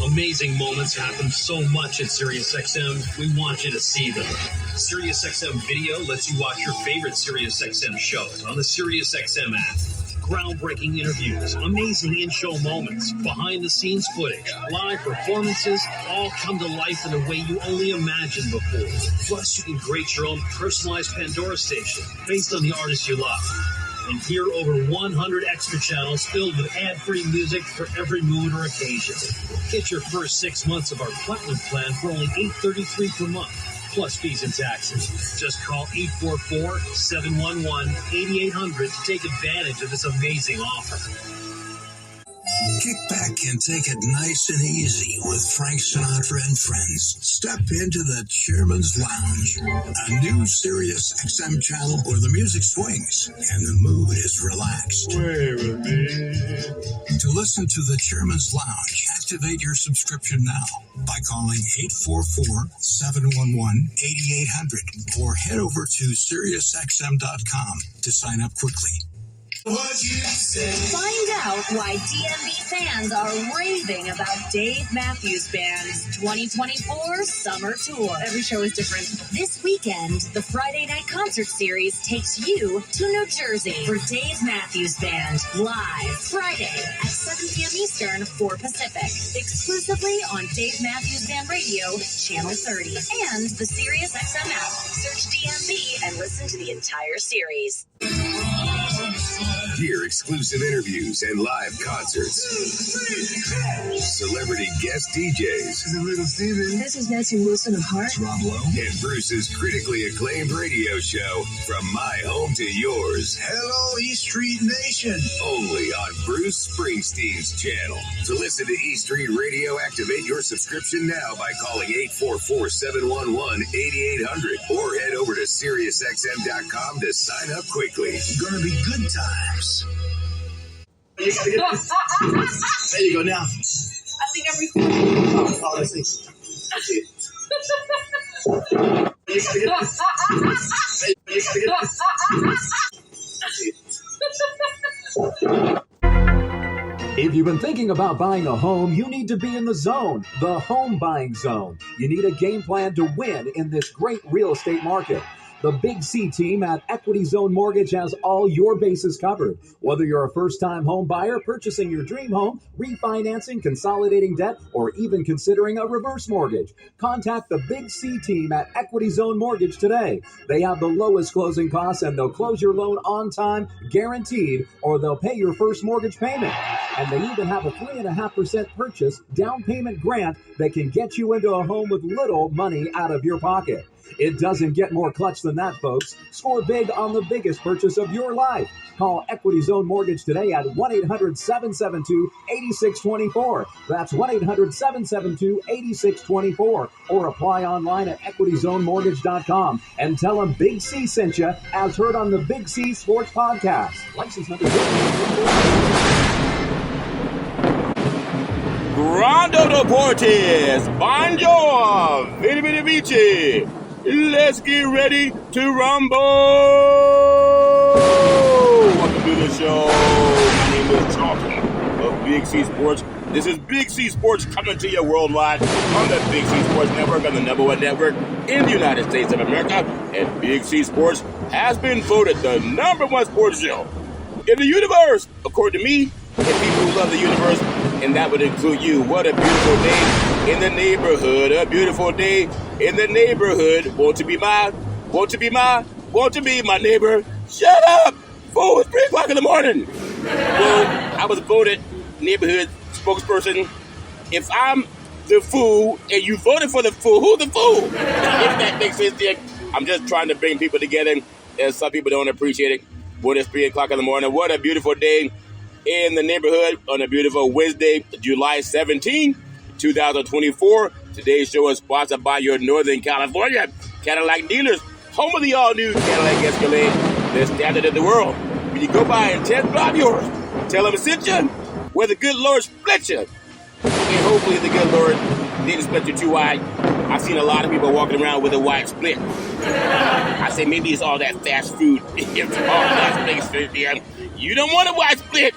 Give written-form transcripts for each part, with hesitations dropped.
Amazing moments happen so much at SiriusXM. We want you to see them. SiriusXM Video lets you watch your favorite SiriusXM shows on the SiriusXM app. Groundbreaking interviews, amazing in-show moments, behind-the-scenes footage, live performances, all come to life in a way you only imagined before. Plus, you can create your own personalized Pandora station based on the artists you love. And hear over 100 extra channels filled with ad-free music for every mood or occasion. Get your first 6 months of our Platinum plan for only $8.33 per month, plus fees and taxes. Just call 844-711-8800 to take advantage of this amazing offer. Kick back and take it nice and easy with Frank Sinatra and friends. Step into the Chairman's Lounge, a new Sirius XM channel where the music swings and the mood is relaxed. Wait a minute. To listen to the Chairman's Lounge, activate your subscription now by calling 844-711-8800 or head over to SiriusXM.com to sign up quickly. Find out why DMV fans are raving about Dave Matthews Band's 2024 Summer Tour. Every show is different. This weekend, the Friday Night Concert Series takes you to New Jersey for Dave Matthews Band live Friday at 7 p.m. Eastern, 4 Pacific. Exclusively on Dave Matthews Band Radio, Channel 30. And the SiriusXM app. Search DMV and listen to the entire series. Hear exclusive interviews and live concerts. Celebrity guest DJs. This is Nancy Wilson of Heart. Rob Lowe. And Bruce's critically acclaimed radio show, From My Home to Yours. Hello, East Street Nation. Only on Bruce Springsteen's channel. To listen to East Street Radio, activate your subscription now by calling 844-711-8800 or head over to SiriusXM.com to sign up quickly. Gonna be good times. There you go now. I think I'm recording. Oh, let's see. If you've been thinking about buying a home, you need to be in the zone, the home buying zone. You need a game plan to win in this great real estate market. The Big C team at Equity Zone Mortgage has all your bases covered. Whether you're a first-time home buyer, purchasing your dream home, refinancing, consolidating debt, or even considering a reverse mortgage, contact the Big C team at Equity Zone Mortgage today. They have the lowest closing costs, and they'll close your loan on time, guaranteed, or they'll pay your first mortgage payment. And they even have a 3.5% purchase down payment grant that can get you into a home with little money out of your pocket. It doesn't get more clutch than that, folks. Score big on the biggest purchase of your life. Call Equity Zone Mortgage today at 1-800-772-8624. That's 1-800-772-8624. Or apply online at equityzonemortgage.com and tell them Big C sent you, as heard on the Big C Sports Podcast. License number Grando Deportes, Bonjour, Vini Vini Vici. Let's get ready to rumble. Welcome to the show. My name is Charlton of Big C Sports. This is Big C Sports coming to you worldwide on the Big C Sports Network, on the #1 network in the United States of America. And Big C Sports has been voted the #1 sports show in the universe, according to me and people who love the universe. And that would include you. What a beautiful day in the neighborhood. A beautiful day in the neighborhood. Want to be my neighbor? Shut up! Fool, it's 3 o'clock in the morning. Well, I was voted neighborhood spokesperson. If I'm the fool and you voted for the fool, who's the fool? If that makes sense, Dick. I'm just trying to bring people together, and some people don't appreciate it. When it's 3 o'clock in the morning, what a beautiful day in the neighborhood on a beautiful Wednesday, July 17, 2024. Today's show is sponsored by your Northern California Cadillac dealers, home of the all-new Cadillac Escalade, the standard of the world. When you go by and test drive yours, tell them to sit you where the good Lord split you. And hopefully the good Lord didn't split you too wide. I've seen a lot of people walking around with a wide split. I say maybe it's all that fast food. It's all that fast food. You don't want a wide split.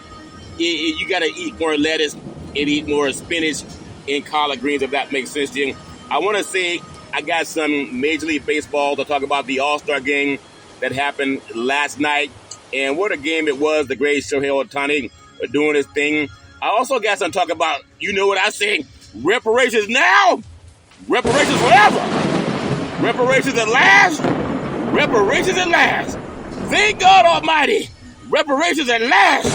You got to eat more lettuce, and eat more spinach and collard greens, if that makes sense to you. I want to say I got some Major League Baseball to talk about the All-Star game that happened last night. And what a game it was, the great Shohei Ohtani doing his thing. I also got some talk about, you know what I say, reparations now, reparations forever, reparations at last, reparations at last. Thank God Almighty, reparations at last.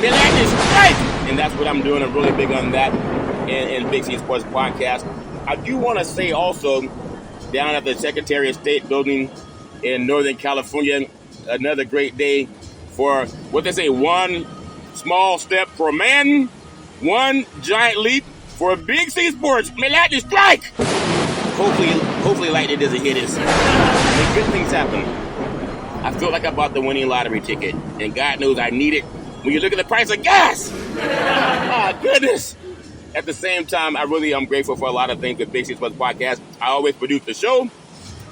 Millennium strike. And that's what I'm doing. I'm really big on that in Big C Sports Podcast. I do want to say also, down at the Secretary of State building in Northern California, another great day for what they say, one small step for man, one giant leap for Big C Sports. May lightning strike. Hopefully lightning doesn't hit us. May good things happen. I feel like I bought the winning lottery ticket, and God knows I need it. When you look at the price of gas, oh goodness. At the same time, I'm grateful for a lot of things with Big C Sports Podcast. I always produce the show.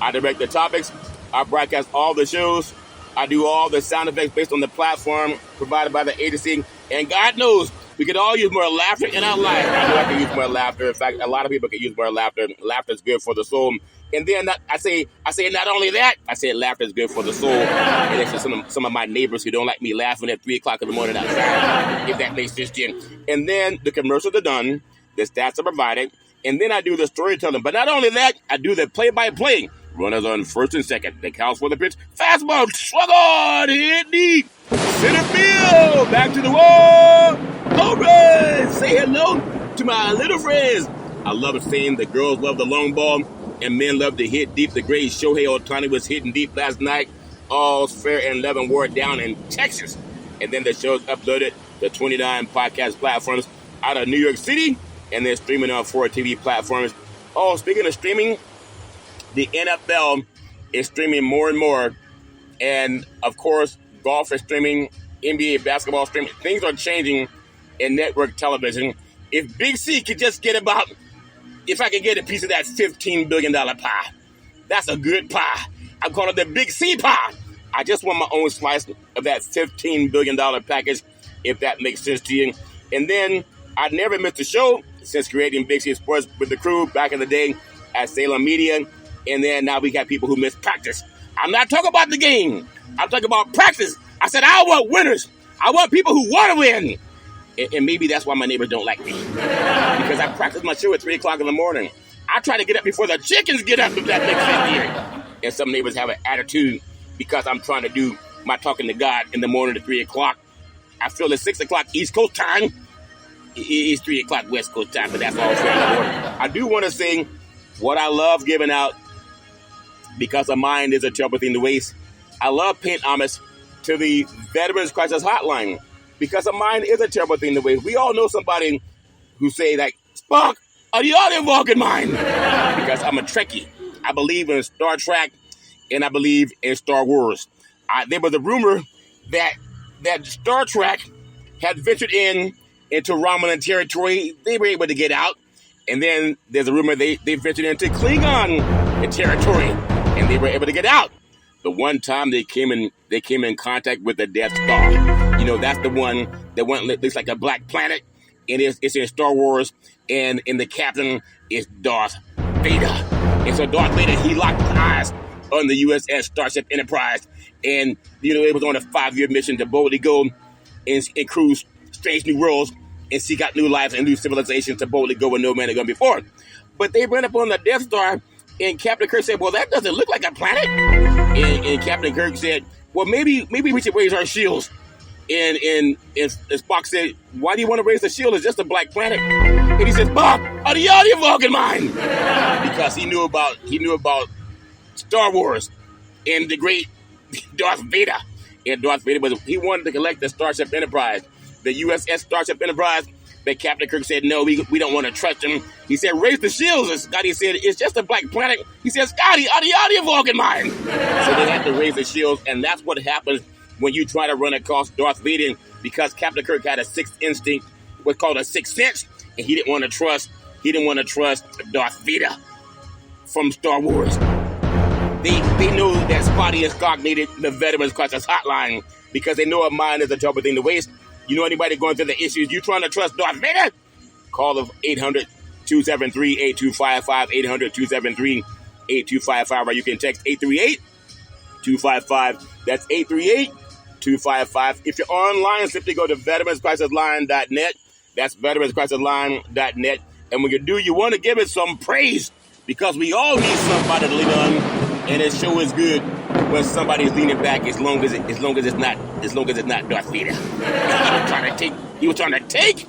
I direct the topics. I broadcast all the shows. I do all the sound effects based on the platform provided by the agency. And God knows, we could all use more laughter in our life. I know I can use more laughter. In fact, a lot of people can use more laughter. Laughter is good for the soul. And then I say not only that, I say laughter is good for the soul. And it's just some of my neighbors who don't like me laughing at 3 o'clock in the morning outside, if that makes sense to you. And then the commercials are done. The stats are provided. And then I do the storytelling. But not only that, I do the play-by-play. Runners on first and second. The counts for the pitch. Fastball. Swung on. Hit deep. Center field. Back to the wall. Home run. Say hello to my little friends. I love saying the girls love the long ball and men love to hit deep. The great Shohei Ohtani was hitting deep last night. All's fair and Levin Ward down in Texas. And then the show's uploaded to 29 podcast platforms out of New York City. And they're streaming on 4 TV platforms. Oh, speaking of streaming, the NFL is streaming more and more. And, of course, golf is streaming, NBA basketball streaming. Things are changing in network television. If Big C could just get if I could get a piece of that $15 billion pie, that's a good pie. I call it the Big C pie. I just want my own slice of that $15 billion package, if that makes sense to you. And then I never missed a show since creating Big C Sports with the crew back in the day at Salem Media. And then now we got people who miss practice. I'm not talking about the game. I'm talking about practice. I said I want winners. I want people who want to win. And maybe that's why my neighbors don't like me. Because I practice my show at 3 o'clock in the morning. I try to get up before the chickens get up, if that makes sense here. And some neighbors have an attitude because I'm trying to do my talking to God in the morning at 3 o'clock. I feel it's 6 o'clock East Coast time. It's 3 o'clock West Coast time, but that's all fair in the morning. I do want to sing what I love giving out because a mind is a terrible thing to waste. I love paying homage to the Veterans Crisis Hotline. Because a mind is a terrible thing to waste. We all know somebody who say that, Spock, are you all involved in mine? Because I'm a Trekkie. I believe in Star Trek and I believe in Star Wars. There was a rumor that Star Trek had ventured into Romulan territory. They were able to get out. And then there's a rumor they ventured into Klingon territory and they were able to get out. The one time they came in contact with the Death Star. You know, that's the one that looks like a black planet. And it's in Star Wars. And the captain is Darth Vader. And so Darth Vader, he locked eyes on the USS Starship Enterprise. And, you know, it was on a 5-year mission to boldly go and cruise strange new worlds and seek out new lives and new civilizations to boldly go where no man had gone before. But they ran up on the Death Star. And Captain Kirk said, well, that doesn't look like a planet. And Captain Kirk said, well, maybe we should raise our shields. And Spock said, why do you want to raise the shield? It's just a black planet. And he said, Spock, are you out of your fucking mind? Because he knew about Star Wars and the great Darth Vader. And Darth Vader he wanted to collect the Starship Enterprise, the USS Starship Enterprise. But Captain Kirk said, no, we don't want to trust him. He said, raise the shields. And Scotty said, it's just a black planet. He said, Scotty, are you out of your fucking mind? So they had to raise the shields. And that's what happens when you try to run across Darth Vader, because Captain Kirk had a sixth instinct, what's called a sixth sense, and he didn't want to trust Darth Vader from Star Wars. They know that Spotty and Scott needed the Veterans Crisis Hotline because they know a mind is a terrible thing to waste. You know anybody going through the issues, you trying to trust Darth Vader? Call the 800-273-8255, 800-273-8255, or you can text 838-255. That's 838-255. If you're online, simply go to veteranscrisisline.net. That's veteranscrisisline.net. And when you do, you want to give it some praise, because we all need somebody to lean on, and it sure is good when somebody's leaning back, as long as it's not Darth Vader. He was trying to take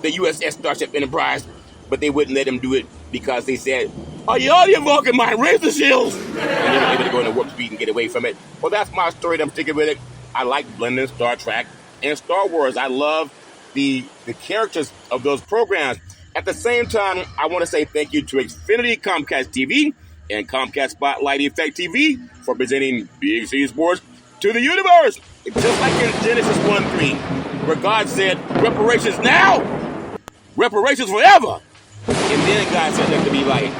the USS Starship Enterprise, but they wouldn't let him do it because they said, "Are you out of your Vulcan mind? Raise the shields!" And they were able to go into warp speed and get away from it. Well, that's my story, and I'm sticking with it. I like blending Star Trek and Star Wars. I love the characters of those programs. At the same time, I want to say thank you to Xfinity Comcast TV and Comcast Spotlight Effect TV for presenting Big C Sports to the universe. It's just like in Genesis 1:3, where God said, reparations now, reparations forever. And then God said there to be light.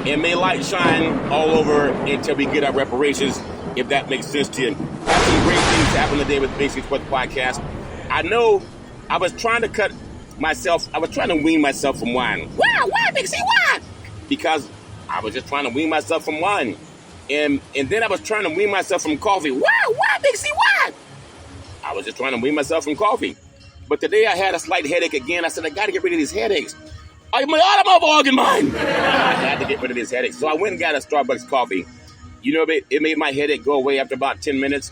And may light shine all over until we get our reparations, if that makes sense to you. Have some great things happen today with Big C Sports Podcast. I know I was trying to wean myself from wine. Why, Big C, why? Because I was just trying to wean myself from wine. And then I was trying to wean myself from coffee. Why, Big C, why? I was just trying to wean myself from coffee. But today I had a slight headache again. I said, I got to get rid of these headaches. I'm out of my bargain mind. I had to get rid of this headache. So I went and got a Starbucks coffee. You know, it made my headache go away after about 10 minutes.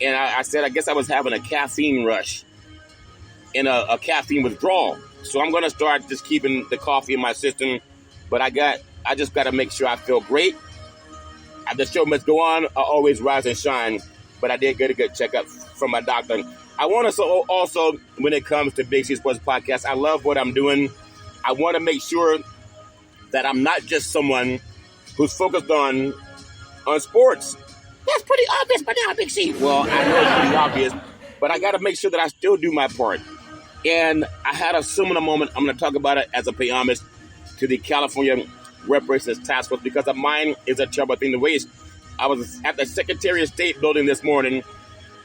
And I said, I guess I was having a caffeine rush and a caffeine withdrawal. So I'm going to start just keeping the coffee in my system. But I just got to make sure I feel great. The show must go on. I always rise and shine. But I did get a good checkup from my doctor. I want to also, when it comes to Big C Sports Podcast, I love what I'm doing. I want to make sure that I'm not just someone who's focused on sports. That's pretty obvious by now, Big C. Well, I know it's pretty obvious, but I got to make sure that I still do my part. And I had a similar moment. I'm going to talk about it as a pay homage to the California Reparations Task Force, because of mine is a terrible thing to waste. I was at the Secretary of State building this morning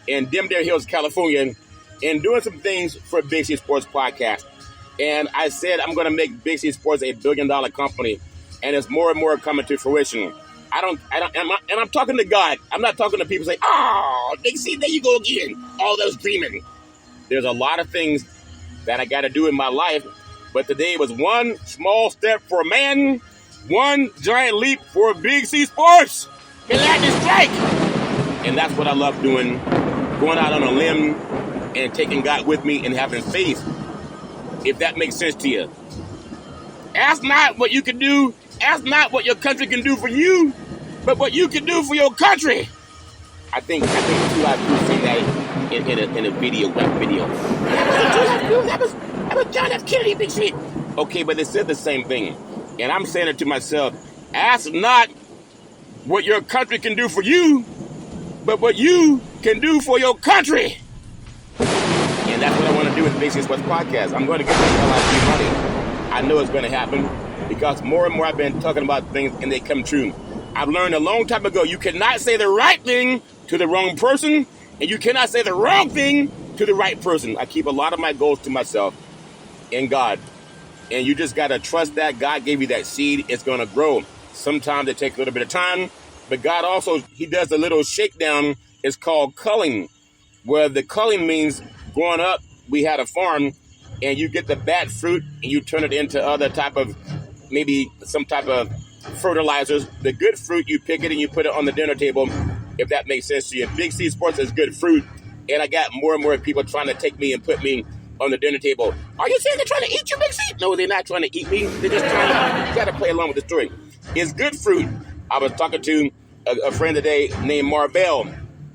in Dimdale Hills, California, and doing some things for Big C Sports Podcast. And I said I'm going to make Big C Sports a $1 billion company, and it's more and more coming to fruition. And I'm talking to God. I'm not talking to people saying, "Oh, Big C, there you go again. All those dreaming." There's a lot of things that I got to do in my life, but today was one small step for a man, one giant leap for Big C Sports. Galactic strike! And that's what I love doing, going out on a limb and taking God with me and having faith, if that makes sense to you. Ask not what you can do, ask not what your country can do for you, but what you can do for your country. I think two Haiku say that in a video, web video. That was John F. Kennedy, Big C. Okay, but they said the same thing. And I'm saying it to myself. Ask not what your country can do for you, but what you can do for your country. And that's what I want to do with the Big C Sports Podcast. I'm going to get the hell out of you money. I know it's going to happen, because more and more I've been talking about things and they come true. I've learned a long time ago, you cannot say the right thing to the wrong person, and you cannot say the wrong thing to the right person. I keep a lot of my goals to myself and God. And you just got to trust that God gave you that seed. It's going to grow. Sometimes it takes a little bit of time, but God also, he does a little shakedown. It's called culling, where the culling means growing up, we had a farm, and you get the bad fruit and you turn it into other type of, maybe some type of fertilizers. The good fruit, you pick it and you put it on the dinner table, if that makes sense to you. Big C Sports is good fruit, and I got more and more people trying to take me and put me on the dinner table. Are you saying they're trying to eat you, Big C? No, they're not trying to eat me. They're just trying to, you got to play along with the story. It's good fruit. I was talking to a friend today named Marvell,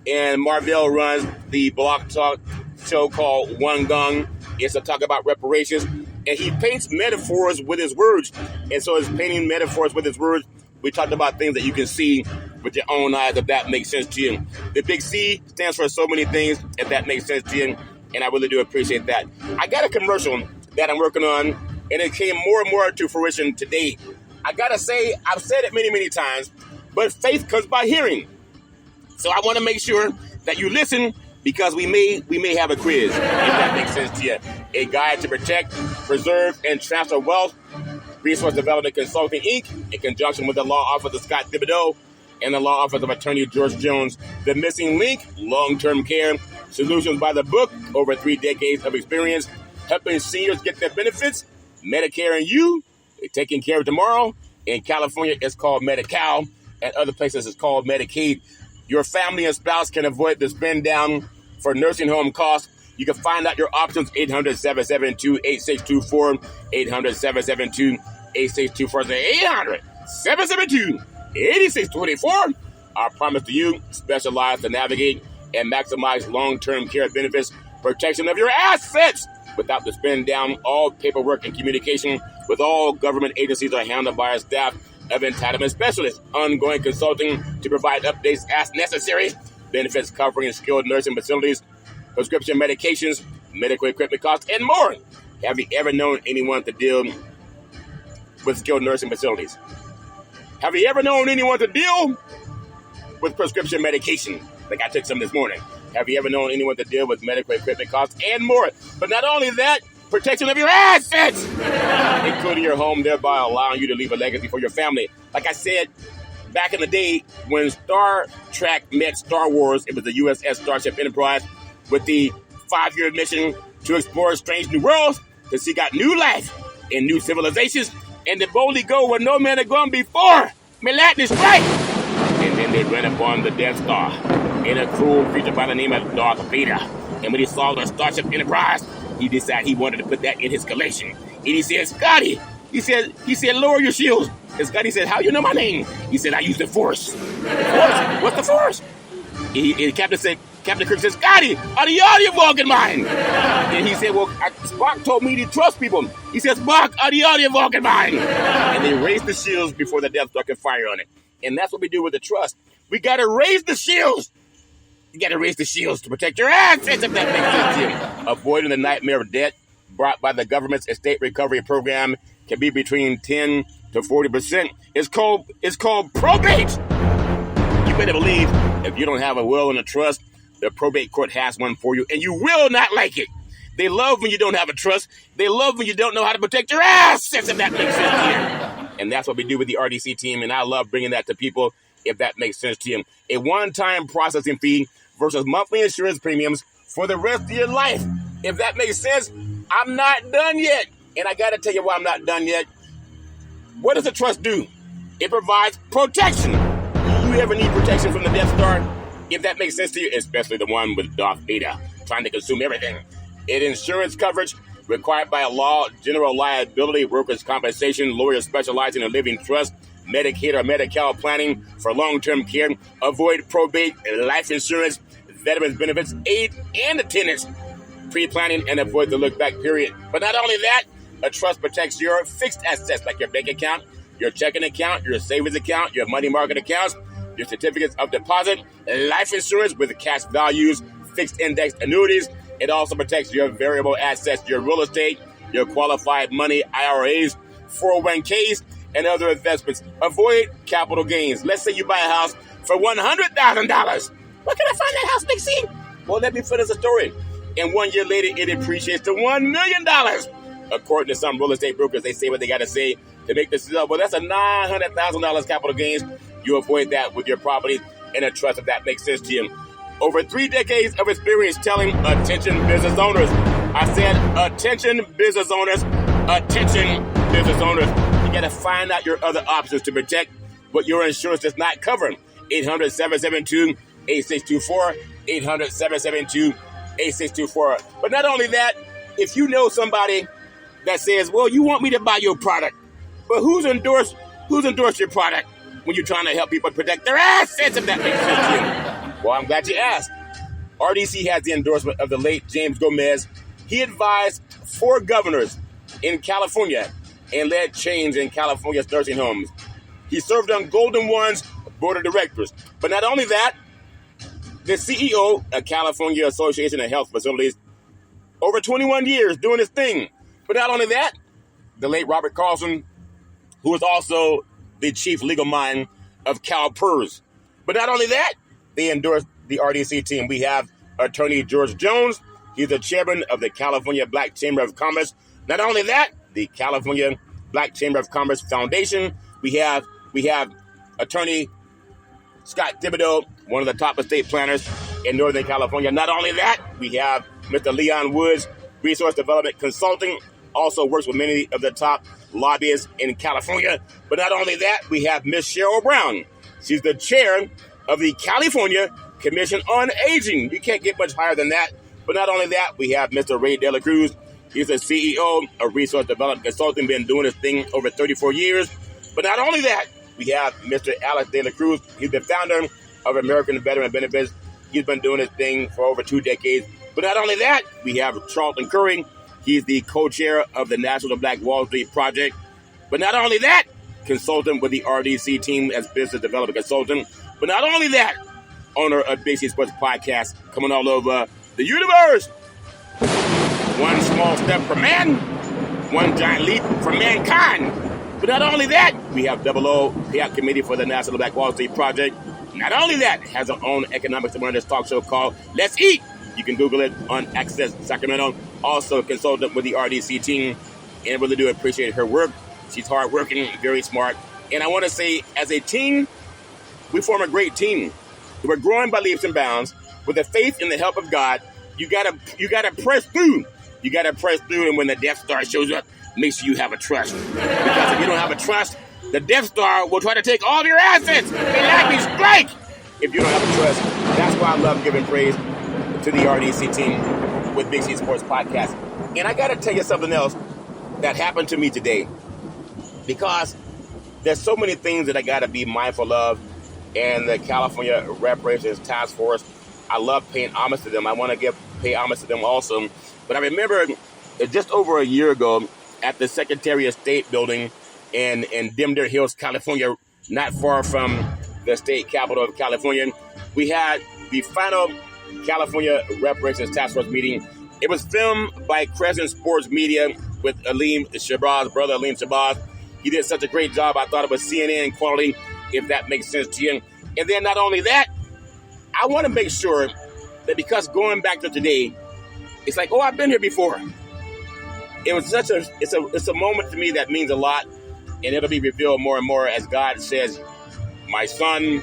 and Marvell runs the blog talk show called One Gong. It's a talk about reparations, and he paints metaphors with his words. And so he's painting metaphors with his words. We talked about things that you can see with your own eyes, if that makes sense to you. The Big C stands for so many things, if that makes sense to you, and I really do appreciate that. I got a commercial that I'm working on, and it came more and more to fruition today. I got to say, I've said it many, many times, but faith comes by hearing. So I want to make sure that you listen, because we may have a quiz, if that makes sense to you. a guide to protect, preserve, and transfer wealth. Resource Development Consulting, Inc., in conjunction with the law office of Scott Thibodeau and the law office of Attorney George Jones. The Missing Link, Long-Term Care, Solutions by the Book, over 3 decades of experience, helping seniors get their benefits. Medicare and You, taking care of tomorrow. In California, it's called Medi-Cal, and other places it's called Medicaid. Your family and spouse can avoid the spend down for nursing home costs. You can find out your options, 800-772-8624, 800-772-8624, 800-772-8624. Our promise to you, specialized to navigate and maximize long-term care benefits, protection of your assets without the spend down. All paperwork and communication with all government agencies are handled by our staff of entitlement specialists. Ongoing consulting to provide updates as necessary. Benefits covering skilled nursing facilities, prescription medications, medical equipment costs, and more. Have you ever known anyone to deal with skilled nursing facilities? Have you ever known anyone to deal with prescription medication? Like I took some this morning. Have you ever known anyone to deal with medical equipment costs and more? But not only that, protection of your assets, including your home, thereby allowing you to leave a legacy for your family. Like I said, back in the day when Star Trek met Star Wars, it was the USS Starship Enterprise with the 5-year mission to explore strange new worlds, to seek out new life and new civilizations, and to boldly go where no man had gone before. Milat is right. And then they ran upon the Death Star and a cruel creature by the name of Darth Vader. And when he saw the Starship Enterprise, he decided he wanted to put that in his collection. And he said, Scotty, he said, lower your shields. And Scotty said, how you know my name? He said, I use the Force. The Force? What's the Force? And Captain Kirk said, Scotty, are the audio Vulcan mine? And he said, well, Spock told me to trust people. He said, Spock, are the audio Vulcan mine? And they raised the shields before the Death Star could fire on it. And that's what we do with the trust. We got to raise the shields. You got to raise the shields to protect your assets, if that makes sense to you. Avoiding the nightmare of debt brought by the government's estate recovery program can be between 10 to 40%. It's called probate. You better believe if you don't have a will and a trust, the probate court has one for you, and you will not like it. They love when you don't have a trust. They love when you don't know how to protect your assets, if that makes sense to you. And that's what we do with the RDC team, and I love bringing that to people, if that makes sense to you. A one-time processing fee versus monthly insurance premiums for the rest of your life. If that makes sense, I'm not done yet. And I got to tell you why I'm not done yet. What does a trust do? It provides protection. You ever need protection from the Death Star? If that makes sense to you, especially the one with Darth Vader trying to consume everything. It insurance coverage required by a law, general liability, workers' compensation, lawyers specializing in living trust, Medicaid or Medi-Cal planning for long-term care, avoid probate, life insurance, veterans benefits, aid and attendance, pre-planning, and avoid the look-back period. But not only that, a trust protects your fixed assets like your bank account, your checking account, your savings account, your money market accounts, your certificates of deposit, life insurance with cash values, fixed indexed annuities. It also protects your variable assets, your real estate, your qualified money, IRAs, 401ks, and other investments. Avoid capital gains. Let's say you buy a house for $100,000. Where can I find that house, Big C? Well, let me finish the story. And 1 year later, it appreciates to $1 million. According to some real estate brokers, they say what they got to say to make this sell. Well, that's a $900,000 capital gains. You avoid that with your property in a trust, if that makes sense to you. Over 3 decades of experience telling attention business owners. I said attention business owners. Attention business owners. You got to find out your other options to protect what your insurance does not cover. 800-772-8624. 800-772-8624. But not only that, if you know somebody that says, well, you want me to buy your product, but who's endorsed your product when you're trying to help people protect their assets, if that makes sense to you? Well, I'm glad you asked. RDC has the endorsement of the late James Gomez. He advised 4 governors in California and led change in California's nursing homes. He served on Golden One's board of directors. But not only that, the CEO of California Association of Health Facilities, over 21 years doing his thing. But not only that, the late Robert Carlson, who was also the chief legal mind of CalPERS. But not only that, they endorsed the RDC team. We have Attorney George Jones He's the chairman of the California Black Chamber of Commerce. Not only that, the California Black Chamber of Commerce Foundation. We have attorney Scott Thibodeau, one of the top estate planners in Northern California. Not only that, we have Mr. Leon Woods, resource development consulting, also works with many of the top lobbyists in California. But not only that, we have Miss Cheryl Brown. She's the chair of the California Commission on Aging. You can't get much higher than that. But not only that, we have Mr. Ray De La Cruz. He's the CEO of Resource Development Consulting, been doing this thing over 34 years. But not only that, we have Mr. Alex De La Cruz. He's the founder of American Veteran Benefits. He's been doing this thing for over 2 decades. But not only that, we have Charlton Curry. He's the co-chair of the National Black Wall Street Project. But not only that, consultant with the RDC team as business development consultant. But not only that, owner of Big C Sports Podcast, coming all over the universe. One small step for man, one giant leap for mankind. But not only that, we have O payout committee for the National Black Wall Street Project. Not only that, has our own economics awareness talk show called Let's Eat. You can Google it on Access Sacramento. Also a consultant with the RDC team. And really do appreciate her work. She's hardworking, very smart. And I want to say, as a team, we form a great team. We're growing by leaps and bounds. With the faith and the help of God, you gotta press through. You gotta press through, and when the Death Star shows up, make sure you have a trust. Because if you don't have a trust, the Death Star will try to take all of your assets and likely strike. If you don't have a trust, that's why I love giving praise to the RDC team with Big C Sports Podcast. And I gotta tell you something else that happened to me today. Because there's so many things that I gotta be mindful of, and the California Reparations Task Force, I love paying homage to them. I want to pay homage to them also. But I remember just over a year ago at the Secretary of State building in Deer Hills, California, not far from the state capital of California, we had the final California Reparations Task Force meeting. It was filmed by Crescent Sports Media with Aleem Shabazz, brother Aleem Shabazz. He did such a great job. I thought it was CNN quality, if that makes sense to you. And then not only that, I want to make sure that, because going back to today, it's like, oh, I've been here before. It was it's a moment to me that means a lot, and it'll be revealed more and more as God says, my son,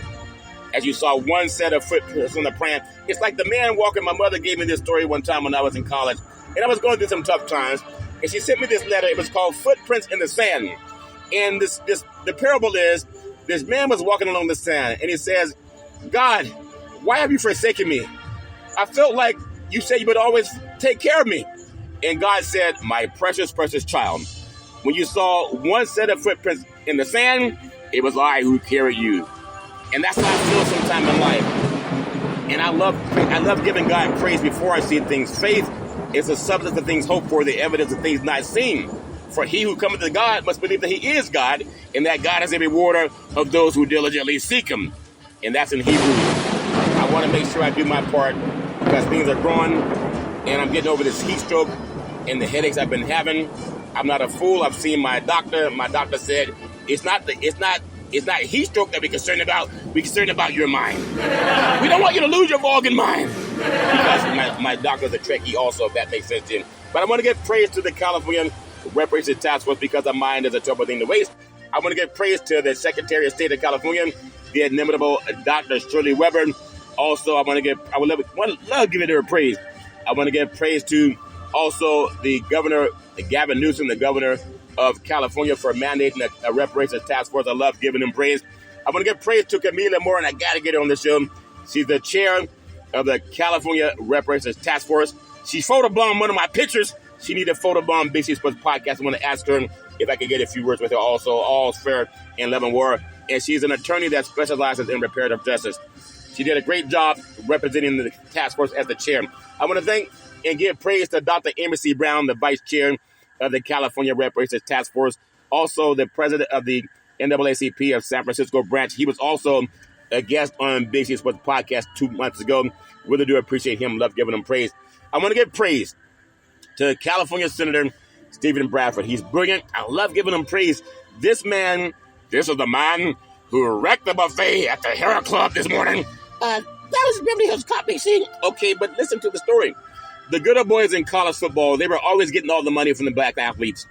as you saw one set of footprints on the plant. It's like the man walking. My mother gave me this story one time when I was in college, and I was going through some tough times, and she sent me this letter. It was called Footprints in the Sand. And the parable is, this man was walking along the sand, and he says, God, why have you forsaken me? I felt like you said you would always take care of me. And God said, my precious, precious child, when you saw one set of footprints in the sand, it was I who carried you. And that's how I feel sometime in life. And I love giving God praise before I see things. Faith is the substance of things hoped for, the evidence of things not seen. For he who cometh to God must believe that he is God, and that God is a rewarder of those who diligently seek him. And that's in Hebrews. I want to make sure I do my part, because things are growing, and I'm getting over this heat stroke and the headaches I've been having. I'm not a fool. I've seen my doctor. My doctor said it's not heat stroke that we're concerned about. We're concerned about your mind. We don't want you to lose your organ mind. Because my doctor's a Trekkie also, if that makes sense to him. But I want to give praise to the California Reparations Task Force, because a mind is a terrible thing to waste. I want to give praise to the Secretary of State of California, the inimitable Dr. Shirley Weber. Also, I would love giving her praise. I want to give praise to also the governor, Gavin Newsom, the governor of California, for mandating a reparations task force. I love giving him praise. I want to give praise to Camila Moore, and I got to get her on the show. She's the chair of the California Reparations Task Force. She photobombed one of my pictures. She needed a photobomb Big C Sports Podcast. I want to ask her if I could get a few words with her also. All's fair in love and war. And she's an attorney that specializes in reparative justice. She did a great job representing the task force as the chair. I want to thank and give praise to Dr. Amy C. Brown, the vice chair of the California Reparations Task Force. Also, the president of the NAACP of San Francisco branch. He was also a guest on Big C Sports Podcast 2 months ago. Really do appreciate him. Love giving him praise. I want to give praise to California Senator Stephen Bradford. He's brilliant. I love giving him praise. This is the man who wrecked the buffet at the Hera Club this morning. That was Beverly Hills Cop. Okay, but listen to the story. the good old boys in college football, they were always getting all the money from the black athletes.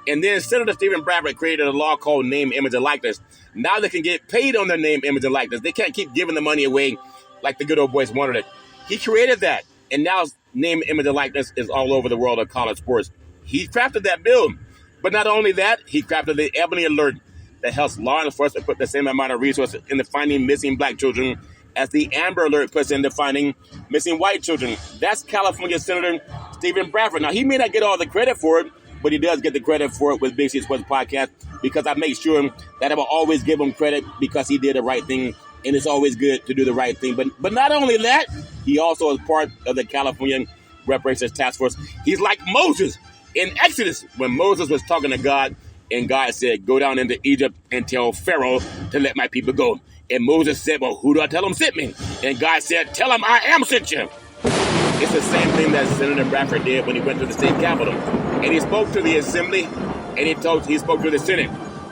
And then Senator Stephen Bradford created a law called name, image, and likeness. Now they can get paid on their name, image, and likeness. They can't keep giving the money away like the good old boys wanted it. He created that. And now name, image, and likeness is all over the world of college sports. He crafted that bill. But not only that, he crafted the Ebony Alert that helps law enforcement put the same amount of resources into finding missing black children as the Amber Alert puts into finding missing white children. That's California Senator Stephen Bradford. Now, he may not get all the credit for it, but he does get the credit for it with Big C Sports Podcast because I make sure that I will always give him credit because he did the right thing, and it's always good to do the right thing. But not only that, he also is part of the California Reparations Task Force. He's like Moses in Exodus when Moses was talking to God, and God said, go down into Egypt and tell Pharaoh to let my people go. And Moses said, well, who do I tell him sent me? And God said, tell him I am sent you. It's the same thing that Senator Bradford did when he went to the state capitol. And he spoke to the assembly, and he spoke to the Senate.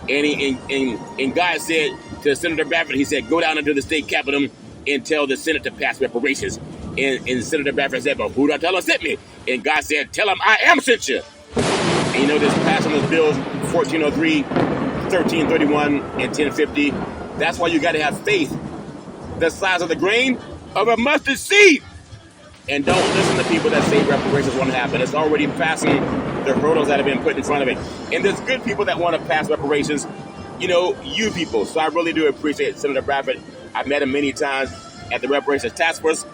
And God said to Senator Bradford, he said, go down into the state capitol and tell the Senate to pass reparations. And Senator Bradford said, well, who do I tell him sent me? And God said, tell him I am sent you. And you know, this passing those bills, 1403, 1331, and 1050, that's why you got to have faith the size of the grain of a mustard seed. And don't listen to people that say reparations won't happen. It's already passing the hurdles that have been put in front of it. And there's good people that want to pass reparations, you people. So I really do appreciate Senator Bradford. I've met him many times at the Reparations Task Force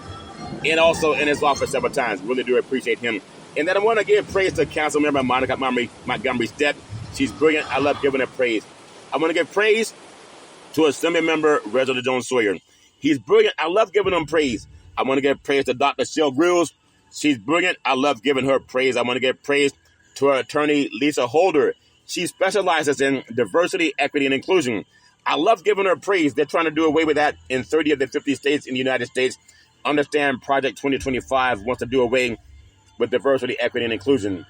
and also in his office several times. Really do appreciate him. And then I want to give praise to Councilmember Monica Montgomery Stepp. She's brilliant. I love giving her praise. I want to give praise to Assembly Member Reginald Jones Sawyer. He's brilliant. I love giving him praise. I want to give praise to Dr. Shell Grills. She's brilliant. I love giving her praise. I want to give praise to her attorney, Lisa Holder. She specializes in diversity, equity, and inclusion. I love giving her praise. They're trying to do away with that in 30 of the 50 states in the United States. Understand Project 2025 wants to do away with diversity, equity, and inclusion.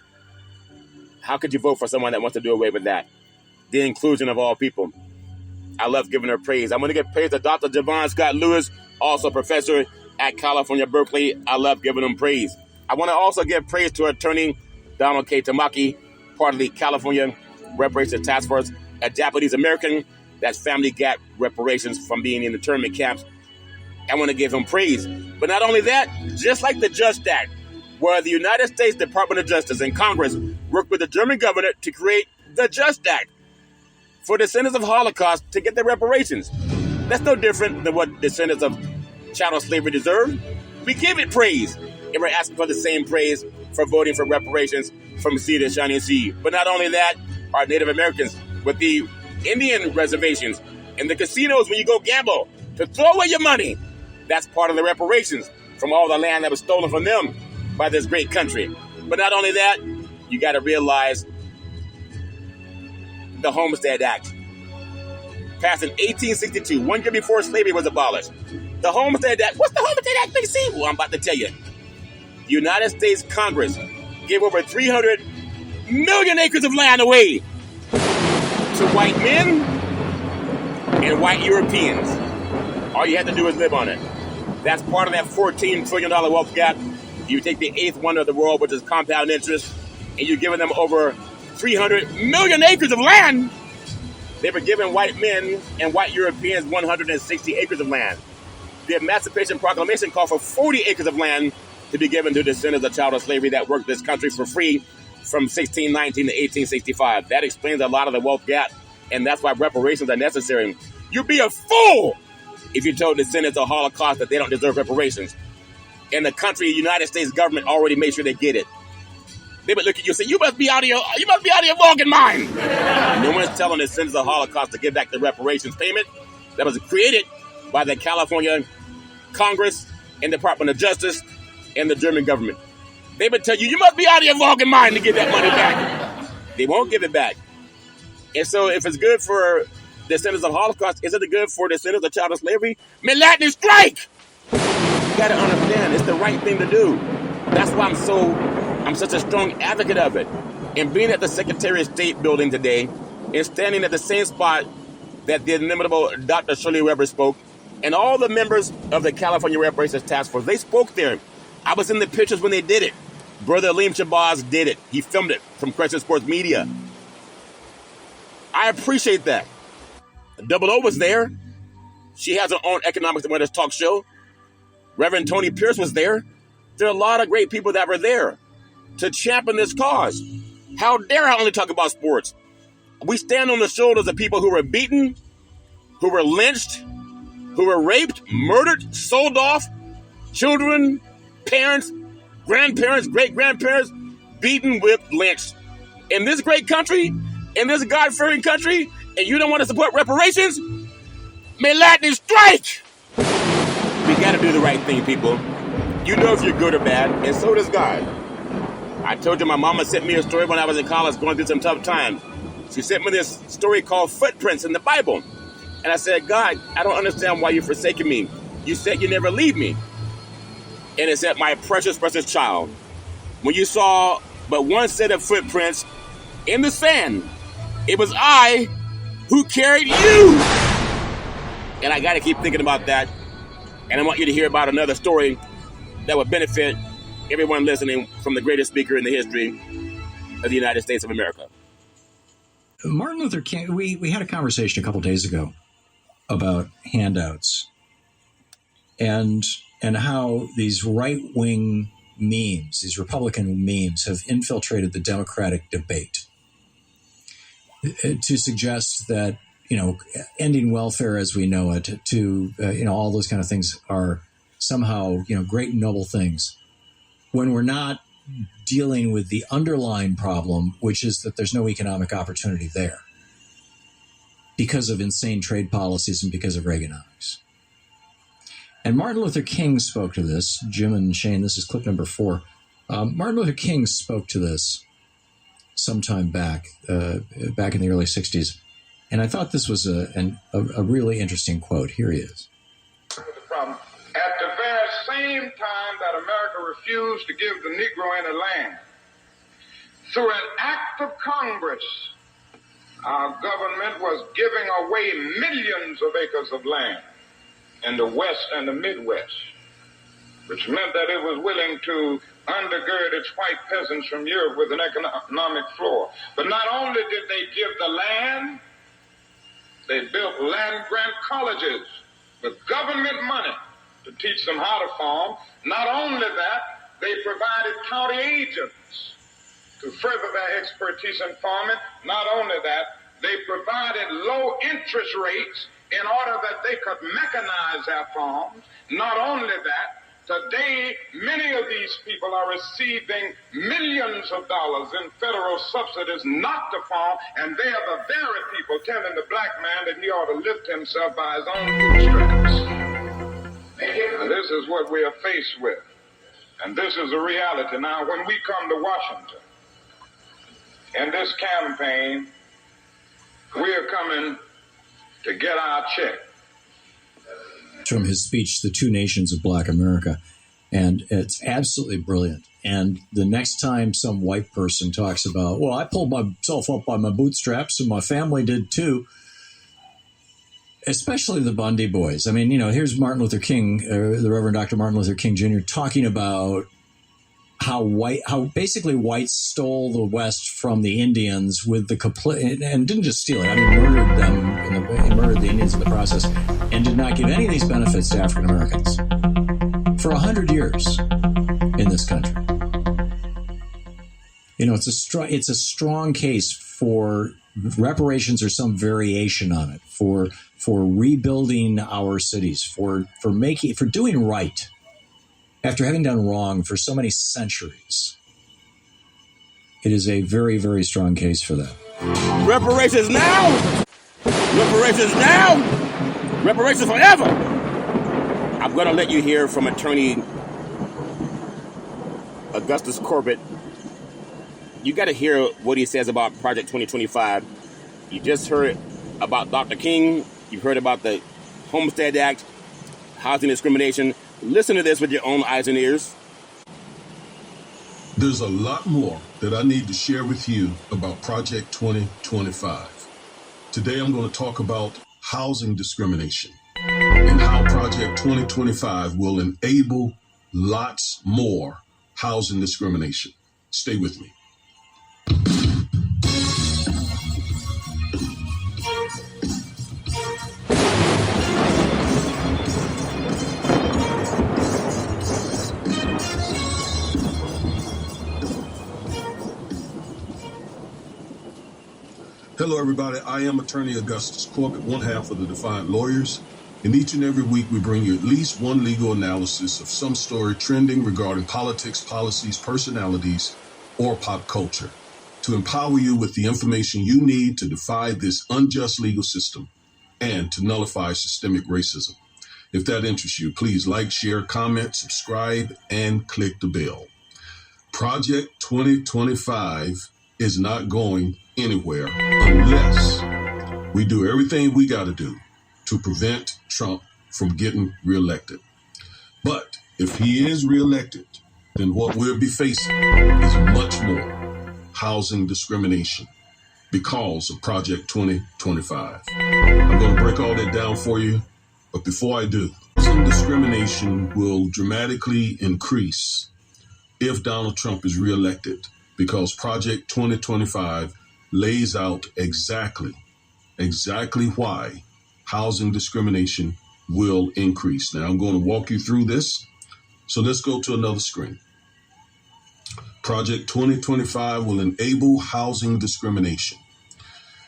How could you vote for someone that wants to do away with that? The inclusion of all people. I love giving her praise. I'm going to give praise to Dr. Javon Scott Lewis, also professor at California, Berkeley. I love giving him praise. I want to also give praise to attorney Donald K. Tamaki, part of the California Reparations Task Force, a Japanese American that's family gap reparations from being in internment camps. I want to give him praise. But not only that, just like the Just Act, where the United States Department of Justice and Congress worked with the German government to create the Just Act for descendants of Holocaust to get their reparations. That's no different than what descendants of chattel slavery deserve. We give it praise, and we're asking for the same praise for voting for reparations from sea to shining sea. But not only that, our Native Americans with the Indian reservations and the casinos when you go gamble to throw away your money, that's part of the reparations from all the land that was stolen from them by this great country. But not only that, you got to realize the Homestead Act, passed in 1862, 1 year before slavery was abolished. The Homestead Act, what's the Homestead Act, Big C? Well, I'm about to tell you. The United States Congress gave over 300 million acres of land away to white men and white Europeans. All you have to do is live on it. That's part of that $14 trillion wealth gap. You take the eighth wonder of the world, which is compound interest, and you're giving them over 300 million acres of land. They were giving white men and white Europeans 160 acres of land. The Emancipation Proclamation called for 40 acres of land to be given to descendants of chattel slavery that worked this country for free from 1619 to 1865. That explains a lot of the wealth gap, and that's why reparations are necessary. You'd be a fool if you told descendants of Holocaust that they don't deserve reparations. And the country, the United States government, already made sure they get it. They would look at you and say, you must be out of your fucking mind. No one's telling the descendants of Holocaust to give back the reparations payment that was created by the California Congress and Department of Justice and the German government. They would tell you, you must be out of your fucking mind to get that money back. They won't give it back. And so if it's good for descendants of Holocaust, isn't it good for descendants of chattel slavery? Latin strike! You got to understand, it's the right thing to do. That's why I'm such a strong advocate of it. And being at the Secretary of State building today and standing at the same spot that the inimitable Dr. Shirley Weber spoke, and all the members of the California Reparations Task Force, they spoke there I was in the pictures when they did it. Brother Aleem Shabazz did it. He filmed it from Crescent Sports Media. I appreciate that. Double O was there. She has her own Economics and Weather talk show. Reverend Tony Pierce was there. There are a lot of great people that were there to champion this cause. How dare I only talk about sports? We stand on the shoulders of people who were beaten, who were lynched, who were raped, murdered, sold off, children, parents, grandparents, great-grandparents, beaten, whipped, lynched. In this great country, in this God-fearing country, and you don't want to support reparations? May lightning strike! We got to do the right thing, people. You know if you're good or bad, and so does God. I told you my mama sent me a story when I was in college going through some tough times. She sent me this story called Footprints in the Bible. And I said, God, I don't understand why you're forsaking me. You said you never leave me. And it said, my precious, precious child, when you saw but one set of footprints in the sand, it was I who carried you. And I got to keep thinking about that. And I want you to hear about another story that would benefit everyone listening from the greatest speaker in the history of the United States of America. Martin Luther King, we had a conversation a couple days ago about handouts and how these right-wing memes, these Republican memes, have infiltrated the Democratic debate to suggest that, ending welfare as we know it, all those kind of things are somehow, great and noble things, when we're not dealing with the underlying problem, which is that there's no economic opportunity there because of insane trade policies and because of Reaganomics. And Martin Luther King spoke to this. Jim and Shane, this is clip number 4. Martin Luther King spoke to this sometime back in the early 60s. And I thought this was a really interesting quote. Here he is. The problem. At the very same time that America refused to give the Negro any land, through an act of Congress, our government was giving away millions of acres of land in the West and the Midwest, which meant that it was willing to undergird its white peasants from Europe with an economic floor. But not only did they give the land, they built land-grant colleges with government money to teach them how to farm. Not only that, they provided county agents to further their expertise in farming. Not only that, they provided low interest rates in order that they could mechanize their farms. Not only that, today many of these people are receiving millions of dollars in federal subsidies not to farm, and they are the very people telling the black man that he ought to lift himself by his own bootstraps. And this is what we are faced with. And this is a reality. Now, when we come to Washington, in this campaign, we are coming to get our check. From his speech, The Two Nations of Black America. And it's absolutely brilliant. And the next time some white person talks about, well, I pulled myself up by my bootstraps and my family did too, especially the Bundy boys. I mean, here's Martin Luther King, the Reverend Dr. Martin Luther King Jr., talking about how basically whites stole the West from the Indians with the complete, and didn't just steal it, murdered them, and murdered the Indians in the process, and did not give any of these benefits to African Americans for 100 years in this country. It's a strong case for reparations or some variation on it, for rebuilding our cities, for doing right after having done wrong for so many centuries. It is a very, very strong case for that. Reparations now! Reparations now! Reparations forever! I'm going to let you hear from attorney Augustas Corbett. You got to hear what he says about Project 2025. You just heard about Dr. King. You've heard about the Homestead Act, housing discrimination. Listen to this with your own eyes and ears. There's a lot more that I need to share with you about Project 2025. Today I'm going to talk about housing discrimination and how Project 2025 will enable lots more housing discrimination. Stay with me. Hello, everybody. I am attorney Augustas, Corbett, one half of the Defiant Lawyers. And each and every week, we bring you at least one legal analysis of some story trending regarding politics, policies, personalities, or pop culture to empower you with the information you need to defy this unjust legal system and to nullify systemic racism. If that interests you, please like, share, comment, subscribe, and click the bell. Project 2025 is not going anywhere unless we do everything we got to do to prevent Trump from getting reelected. But if he is reelected, then what we'll be facing is much more housing discrimination because of Project 2025. I'm going to break all that down for you, but before I do, housing discrimination will dramatically increase if Donald Trump is reelected because Project 2025 lays out exactly why housing discrimination will increase. Now, I'm going to walk you through this. So let's go to another screen. Project 2025 will enable housing discrimination.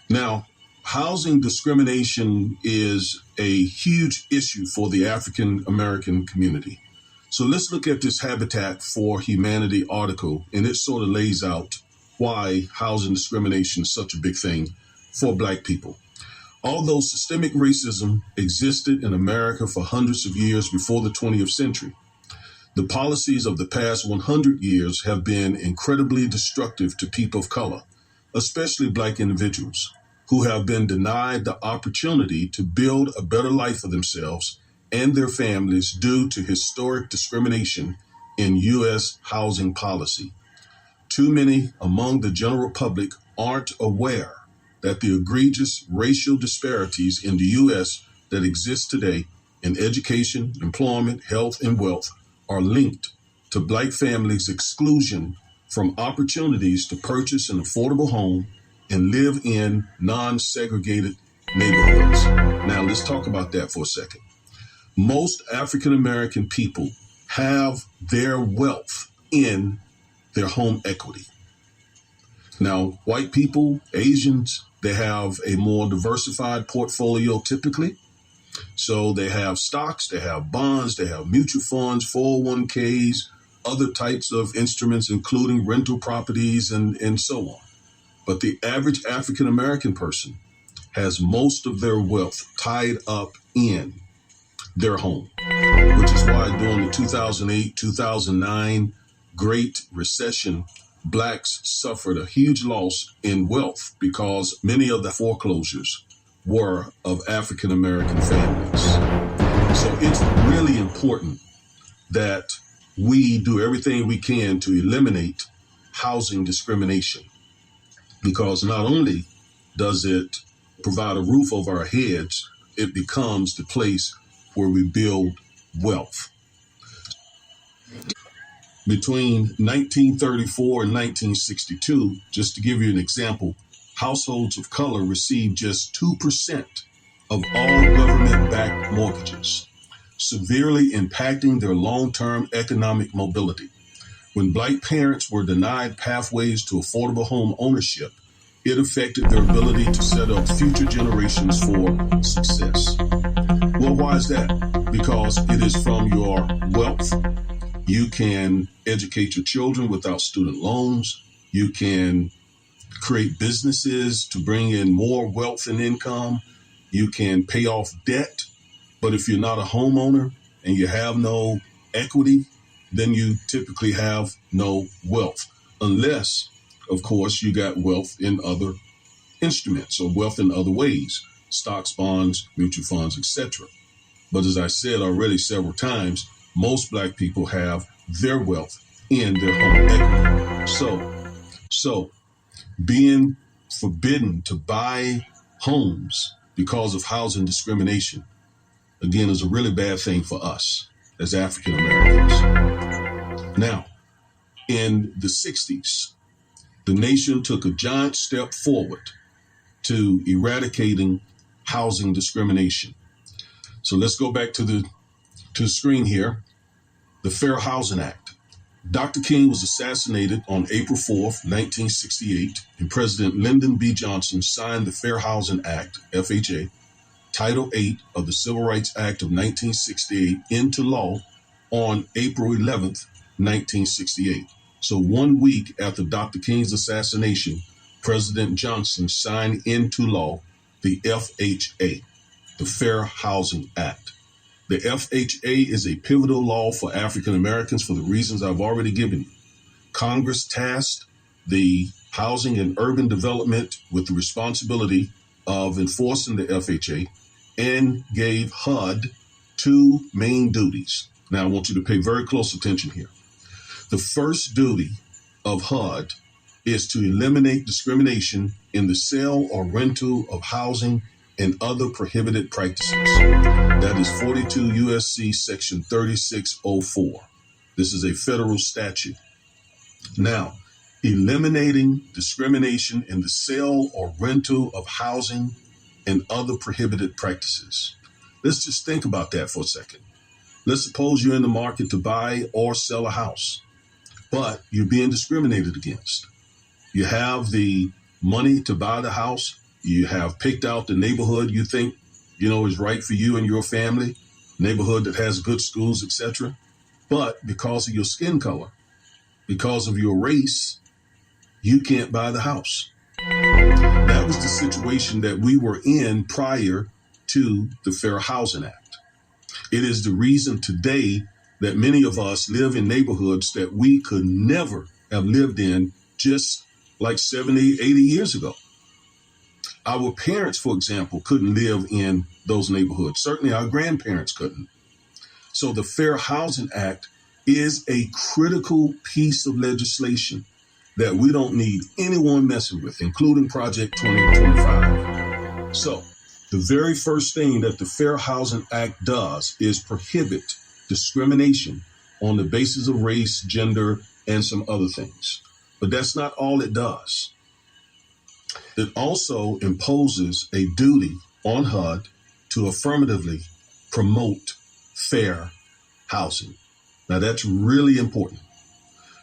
Now, housing discrimination is a huge issue for the African American community. So let's look at this Habitat for Humanity article, and it sort of lays out why housing discrimination is such a big thing for Black people. Although systemic racism existed in America for hundreds of years before the 20th century, the policies of the past 100 years have been incredibly destructive to people of color, especially Black individuals, who have been denied the opportunity to build a better life for themselves and their families due to historic discrimination in U.S. housing policy. Too many among the general public aren't aware that the egregious racial disparities in the U.S. that exist today in education, employment, health, and wealth are linked to Black families' exclusion from opportunities to purchase an affordable home and live in non-segregated neighborhoods. Now, let's talk about that for a second. Most African American people have their wealth in their home equity. Now, white people, Asians, they have a more diversified portfolio typically. So they have stocks, they have bonds, they have mutual funds, 401ks, other types of instruments, including rental properties and so on. But the average African American person has most of their wealth tied up in their home, which is why during the 2008-2009 Great Recession, Blacks suffered a huge loss in wealth because many of the foreclosures were of African American families. So it's really important that we do everything we can to eliminate housing discrimination, because not only does it provide a roof over our heads, it becomes the place where we build wealth. Between 1934 and 1962, just to give you an example, households of color received just 2% of all government-backed mortgages, severely impacting their long-term economic mobility. When Black parents were denied pathways to affordable home ownership, it affected their ability to set up future generations for success. Well, why is that? Because it is from your wealth. You can educate your children without student loans. You can create businesses to bring in more wealth and income. You can pay off debt. But if you're not a homeowner and you have no equity, then you typically have no wealth, unless, of course, you got wealth in other instruments or wealth in other ways, stocks, bonds, mutual funds, etc. But as I said already several times, most Black people have their wealth in their home equity. So being forbidden to buy homes because of housing discrimination, again, is a really bad thing for us as African Americans. Now, in the 60s, the nation took a giant step forward to eradicating housing discrimination. So let's go back to the screen here. The Fair Housing Act. Dr. King was assassinated on April 4th, 1968, and President Lyndon B. Johnson signed the Fair Housing Act, FHA, Title 8 of the Civil Rights Act of 1968 into law on April 11th, 1968. So 1 week after Dr. King's assassination, President Johnson signed into law the FHA, the Fair Housing Act. The FHA is a pivotal law for African Americans for the reasons I've already given you. Congress tasked the Housing and Urban Development with the responsibility of enforcing the FHA and gave HUD two main duties. Now, I want you to pay very close attention here. The first duty of HUD is to eliminate discrimination in the sale or rental of housing and other prohibited practices. That is 42 USC section 3604. This is a federal statute. Now, eliminating discrimination in the sale or rental of housing and other prohibited practices. Let's just think about that for a second. Let's suppose you're in the market to buy or sell a house, but you're being discriminated against. You have the money to buy the house. You have picked out the neighborhood you think, is right for you and your family, neighborhood that has good schools, etc. But because of your skin color, because of your race, you can't buy the house. That was the situation that we were in prior to the Fair Housing Act. It is the reason today that many of us live in neighborhoods that we could never have lived in just like 70, 80 years ago. Our parents, for example, couldn't live in those neighborhoods. Certainly our grandparents couldn't. So the Fair Housing Act is a critical piece of legislation that we don't need anyone messing with, including Project 2025. So the very first thing that the Fair Housing Act does is prohibit discrimination on the basis of race, gender, and some other things. But that's not all it does. It also imposes a duty on HUD to affirmatively promote fair housing. Now, that's really important.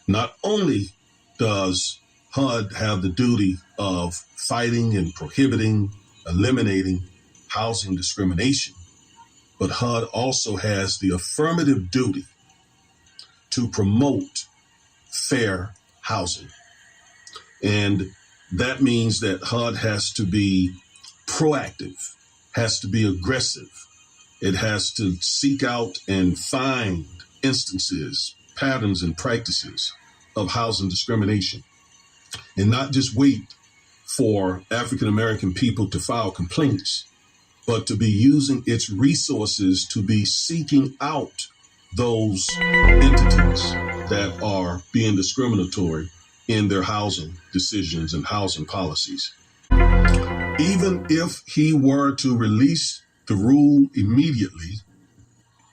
Not only does HUD have the duty of fighting and prohibiting, eliminating housing discrimination, but HUD also has the affirmative duty to promote fair housing. And that means that HUD has to be proactive, has to be aggressive. It has to seek out and find instances, patterns, and practices of housing discrimination, and not just wait for African American people to file complaints, but to be using its resources to be seeking out those entities that are being discriminatory in their housing decisions and housing policies. Even if he were to release the rule immediately,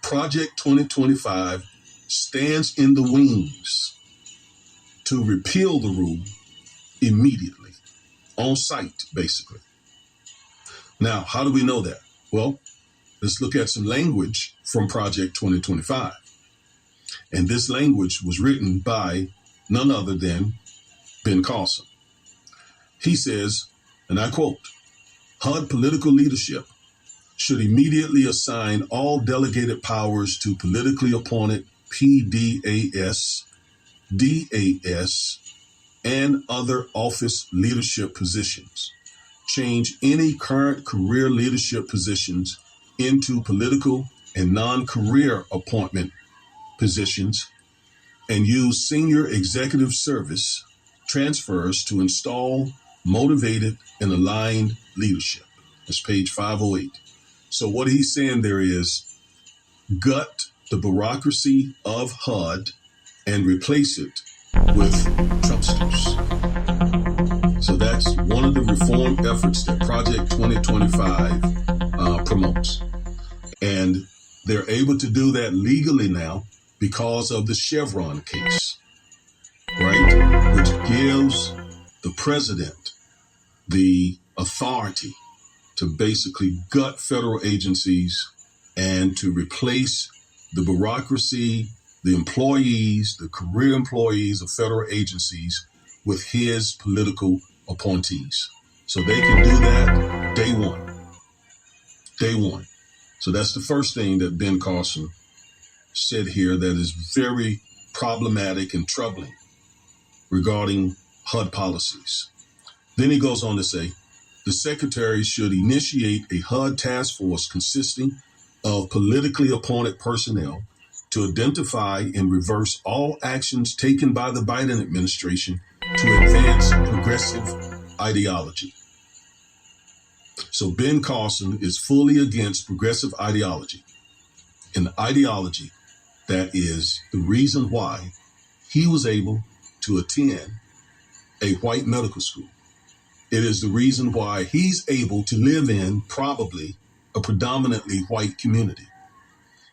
Project 2025 stands in the wings to repeal the rule immediately, on site, basically. Now, how do we know that? Well, let's look at some language from Project 2025. And this language was written by none other than Ben Carson. He says, and I quote, HUD political leadership should immediately assign all delegated powers to politically appointed PDAS, DAS, and other office leadership positions. Change any current career leadership positions into political and non-career appointment positions, and use senior executive service transfers to install motivated and aligned leadership. That's page 508. So what he's saying there is gut the bureaucracy of HUD and replace it with Trumpsters. So that's one of the reform efforts that Project 2025 promotes. And They're able to do that legally now because of the Chevron case, right? Which gives the president the authority to basically gut federal agencies and to replace the bureaucracy, the employees, the career employees of federal agencies with his political appointees. So they can do that day one. Day one. So that's the first thing that Ben Carson said here that is very problematic and troubling regarding HUD policies. Then he goes on to say, the secretary should initiate a HUD task force consisting of politically appointed personnel to identify and reverse all actions taken by the Biden administration to advance progressive ideology. So Ben Carson is fully against progressive ideology, an ideology that is the reason why he was able to attend a white medical school. It is the reason why he's able to live in probably a predominantly white community.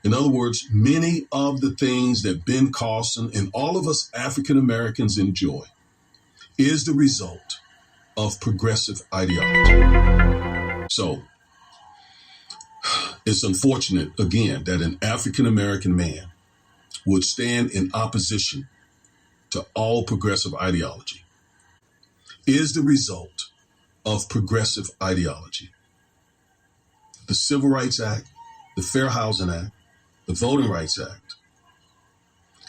In other words, many of the things that Ben Carson and all of us African Americans enjoy is the result of progressive ideology. So it's unfortunate, again, that an African American man would stand in opposition to all progressive ideology is the result of progressive ideology. The Civil Rights Act, the Fair Housing Act, the Voting Rights Act,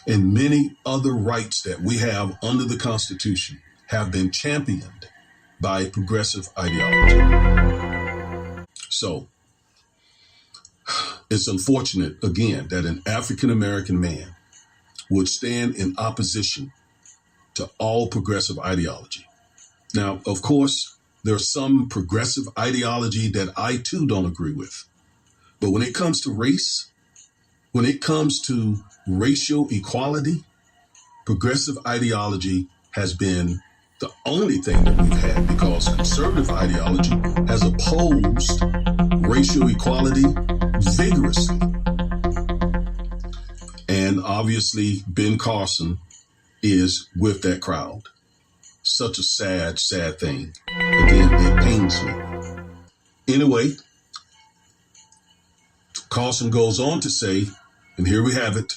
and many other rights that we have under the Constitution have been championed by progressive ideology. So it's unfortunate, again, that an African American man would stand in opposition to all progressive ideology. Now, of course, there's some progressive ideology that I too don't agree with. But when it comes to race, when it comes to racial equality, progressive ideology has been the only thing that we've had, because conservative ideology has opposed racial equality vigorously. And obviously, Ben Carson is with that crowd. Such a sad, sad thing. Again, it pains me. Anyway, Carson goes on to say, and here we have it,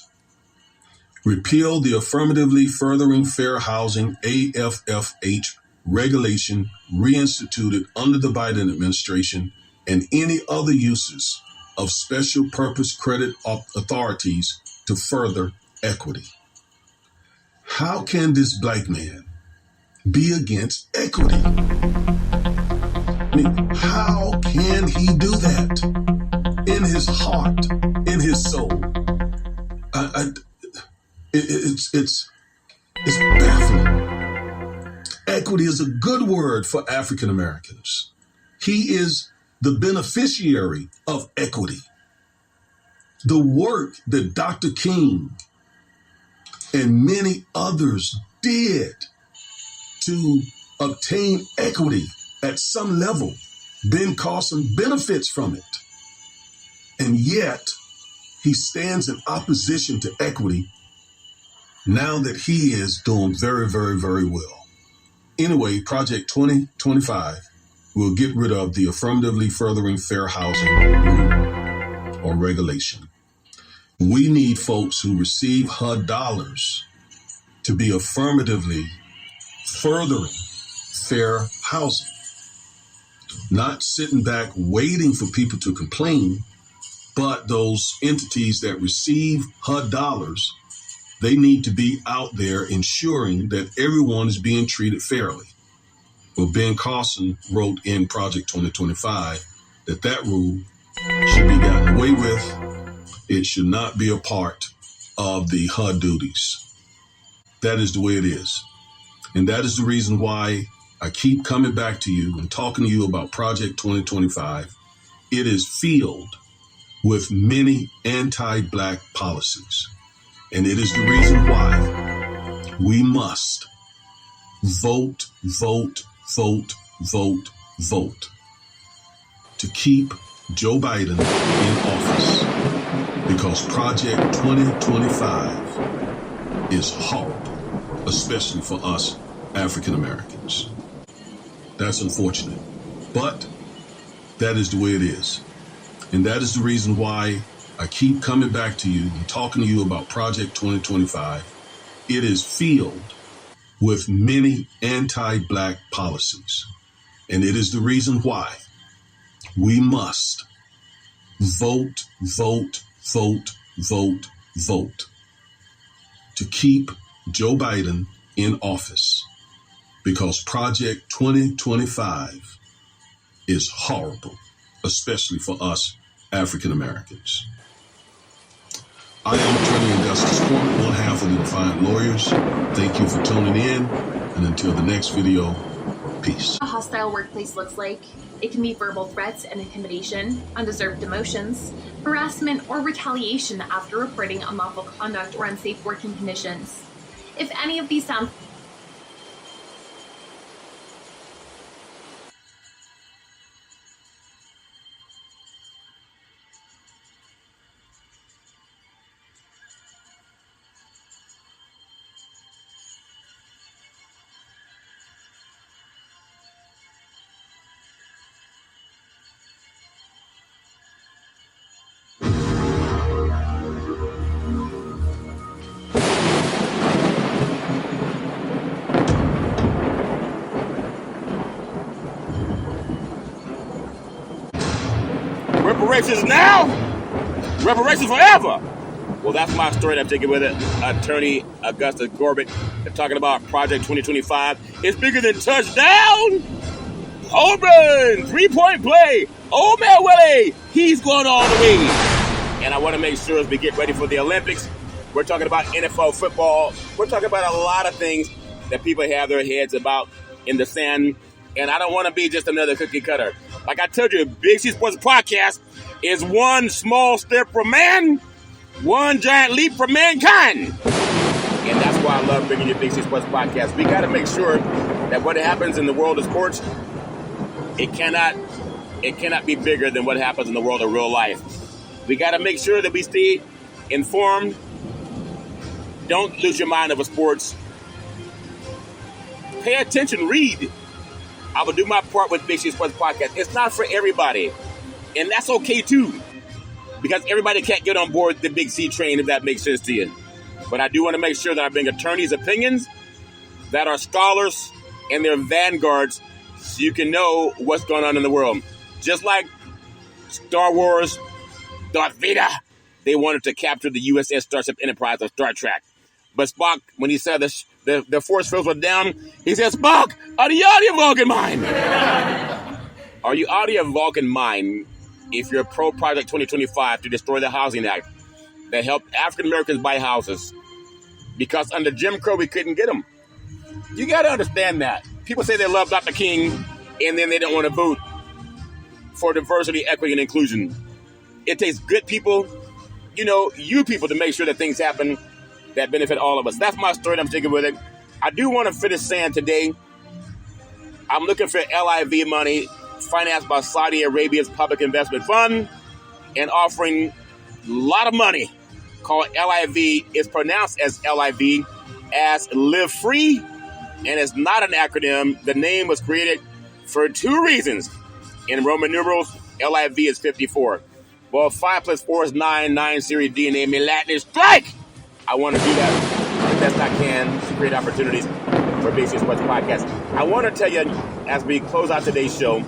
repeal the Affirmatively Furthering Fair Housing AFFH regulation reinstituted under the Biden administration and any other uses of special purpose credit authorities to further equity. How can this black man be against equity? I mean, how can he do that in his heart, in his soul? It's baffling. Equity is a good word for African Americans. He is the beneficiary of equity. The work that Dr. King and many others did to obtain equity at some level, Ben Carson benefits from it. And yet, he stands in opposition to equity now that he is doing very, very, very well. Anyway, Project 2025 will get rid of the Affirmatively Furthering Fair Housing rule or regulation. We need folks who receive HUD dollars to be affirmatively furthering fair housing, not sitting back waiting for people to complain, but those entities that receive HUD dollars, they need to be out there ensuring that everyone is being treated fairly. Well, Ben Carson wrote in Project 2025 that rule should be gotten away with. It should not be a part of the HUD duties. That is the way it is. And that is the reason why I keep coming back to you and talking to you about Project 2025. It is filled with many anti-Black policies. And it is the reason why we must vote, vote, vote, vote, vote to keep Joe Biden in office. because Project 2025 is horrible, especially for us African Americans. That's unfortunate, but that is the way it is. And that is the reason why I keep coming back to you and talking to you about Project 2025. It is filled with many anti-Black policies. And it is the reason why we must vote to keep Joe Biden in office, because Project 2025 is horrible, especially for us African Americans. I am Attorney Augustas, one half of the Defiant Lawyers. Thank you for tuning in, and until the next video, peace. A hostile workplace looks like. It can be verbal threats and intimidation, undeserved demotions, harassment, or retaliation after reporting unlawful conduct or unsafe working conditions. If any of these sound Reparations now, reparations forever. Well, that's my story that I'm taking with it. Attorney Augustas Corbett talking about Project 2025. It's bigger than touchdown. Home run, 3-point play. Old man Willie, he's going all the way. And I want to make sure as we get ready for the Olympics, we're talking about NFL football. We're talking about a lot of things that people have their heads about in the sand. And I don't want to be just another cookie cutter. Like I told you, Big C Sports Podcast is one small step for man, one giant leap for mankind. And that's why I love bringing you Big C Sports Podcast. We got to make sure that what happens in the world of sports, it cannot be bigger than what happens in the world of real life. We got to make sure that we stay informed. Don't lose your mind over sports. Pay attention, read. I will do my part with Big C Sports Podcast. It's not for everybody. And that's okay, too. Because everybody can't get on board the Big C train, if that makes sense to you. But I do want to make sure that I bring attorneys' opinions that are scholars and they're vanguards so you can know what's going on in the world. Just like Star Wars, Darth Vader, they wanted to capture the USS Starship Enterprise of Star Trek. But Spock, when he said the force fields were down, he said, Spock, are you out of your Vulcan mind? Are you out of your Vulcan mind if you're pro Project 2025 to destroy the Housing Act that helped African Americans buy houses? Because under Jim Crow, we couldn't get them. You got to understand that. People say they love Dr. King, and then they don't want to vote for diversity, equity, and inclusion. It takes good people, you people, to make sure that things happen that benefit all of us. That's my story. I'm sticking with it. I do want to finish saying today, I'm looking for LIV money financed by Saudi Arabia's Public Investment Fund and offering a lot of money called LIV. It's pronounced as LIV, as Live Free, and it's not an acronym. The name was created for two reasons. In Roman numerals, LIV is 54. Well, 5 + 4 is 9. 9 series DNA me Latin strike. I want to do that the best I can to create opportunities for Big C Sports Podcast. I want to tell you, as we close out today's show,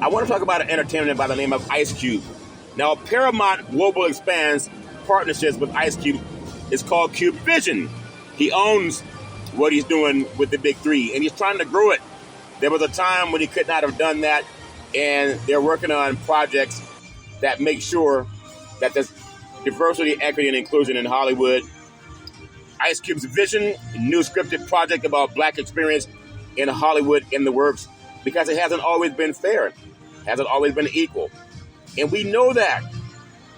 I want to talk about an entertainer by the name of Ice Cube. Now, Paramount Global expands partnerships with Ice Cube. It's called Cube Vision. He owns what he's doing with the Big Three, and he's trying to grow it. There was a time when he could not have done that, and they're working on projects that make sure that there's diversity, equity, and inclusion in Hollywood. Ice Cube's Vision, a new scripted project about Black experience in Hollywood in the works, because it hasn't always been fair, hasn't always been equal. And we know that.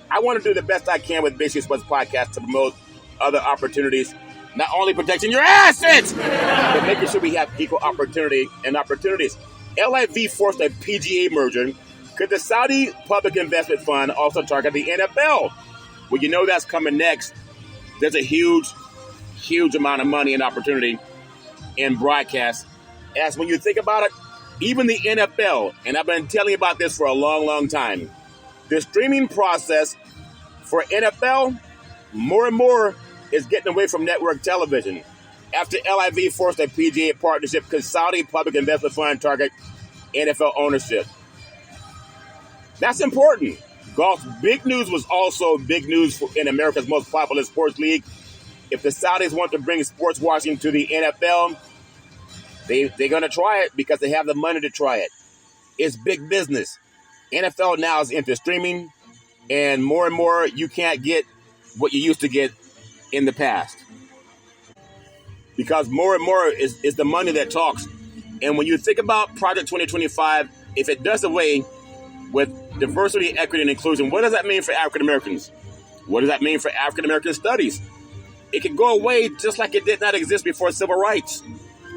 I want to do the best I can with Big C Sports Podcast to promote other opportunities, not only protecting your assets, but making sure we have equal opportunity and opportunities. LIV forced a PGA merger Could the Saudi Public Investment Fund also target the NFL? Well, you know that's coming next. There's a huge amount of money and opportunity in broadcast. As when you think about it, even the NFL, and I've been telling you about this for a long, long time, the streaming process for NFL, more and more is getting away from network television. After LIV forced a PGA partnership, could Saudi Public Investment Fund target NFL ownership? That's important. Golf's big news was also big news in America's most popular sports league. If the Saudis want to bring sports watching to the NFL, they're going to try it because they have the money to try it. It's big business. NFL now is into streaming, and more you can't get what you used to get in the past. Because more and more is the money that talks. And when you think about Project 2025, if it does away with diversity, equity, and inclusion, what does that mean for African Americans? What does that mean for African American studies? It could go away just like it did not exist before civil rights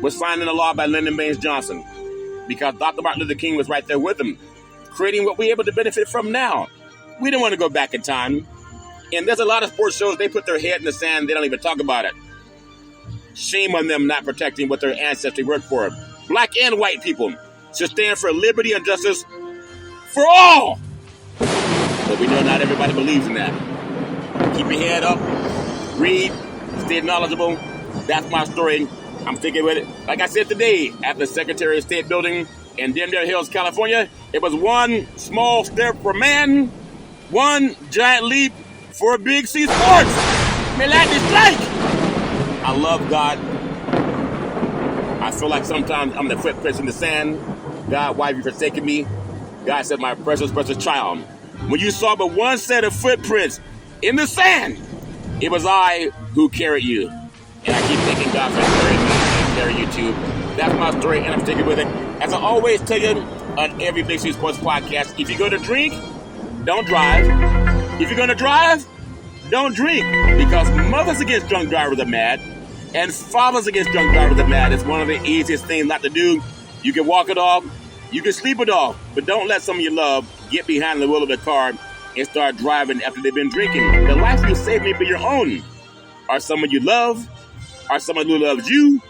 was signed into law by Lyndon Baines Johnson, because Dr. Martin Luther King was right there with him, creating what we're able to benefit from now. We don't want to go back in time. And there's a lot of sports shows, they put their head in the sand, they don't even talk about it. Shame on them not protecting what their ancestry worked for. Black and white people should stand for liberty and justice for all. But we know not everybody believes in that. Keep your head up, read, stay knowledgeable. That's my story. I'm sticking with it. Like I said today at the Secretary of State building in Denver Hills, California, it was one small step for man, one giant leap for Big C Sports. May lightning strike. I love God. I feel like sometimes I'm the footprints in the sand. God, why have you forsaken me? God said, my precious, precious child. When you saw but one set of footprints in the sand, it was I who carried you. And I keep thanking God for carrying me and carrying you too. That's my story, and I'm sticking with it. As I always tell you on every Big C Sports podcast, if you're going to drink, don't drive. If you're going to drive, don't drink. Because mothers against drunk drivers are mad, and fathers against drunk drivers are mad. It's one of the easiest things not to do. You can walk it off. You can sleep it off. But don't let some of your love get behind the wheel of the car and start driving after they've been drinking. The life you save may be your own. Or someone you love, or someone who loves you,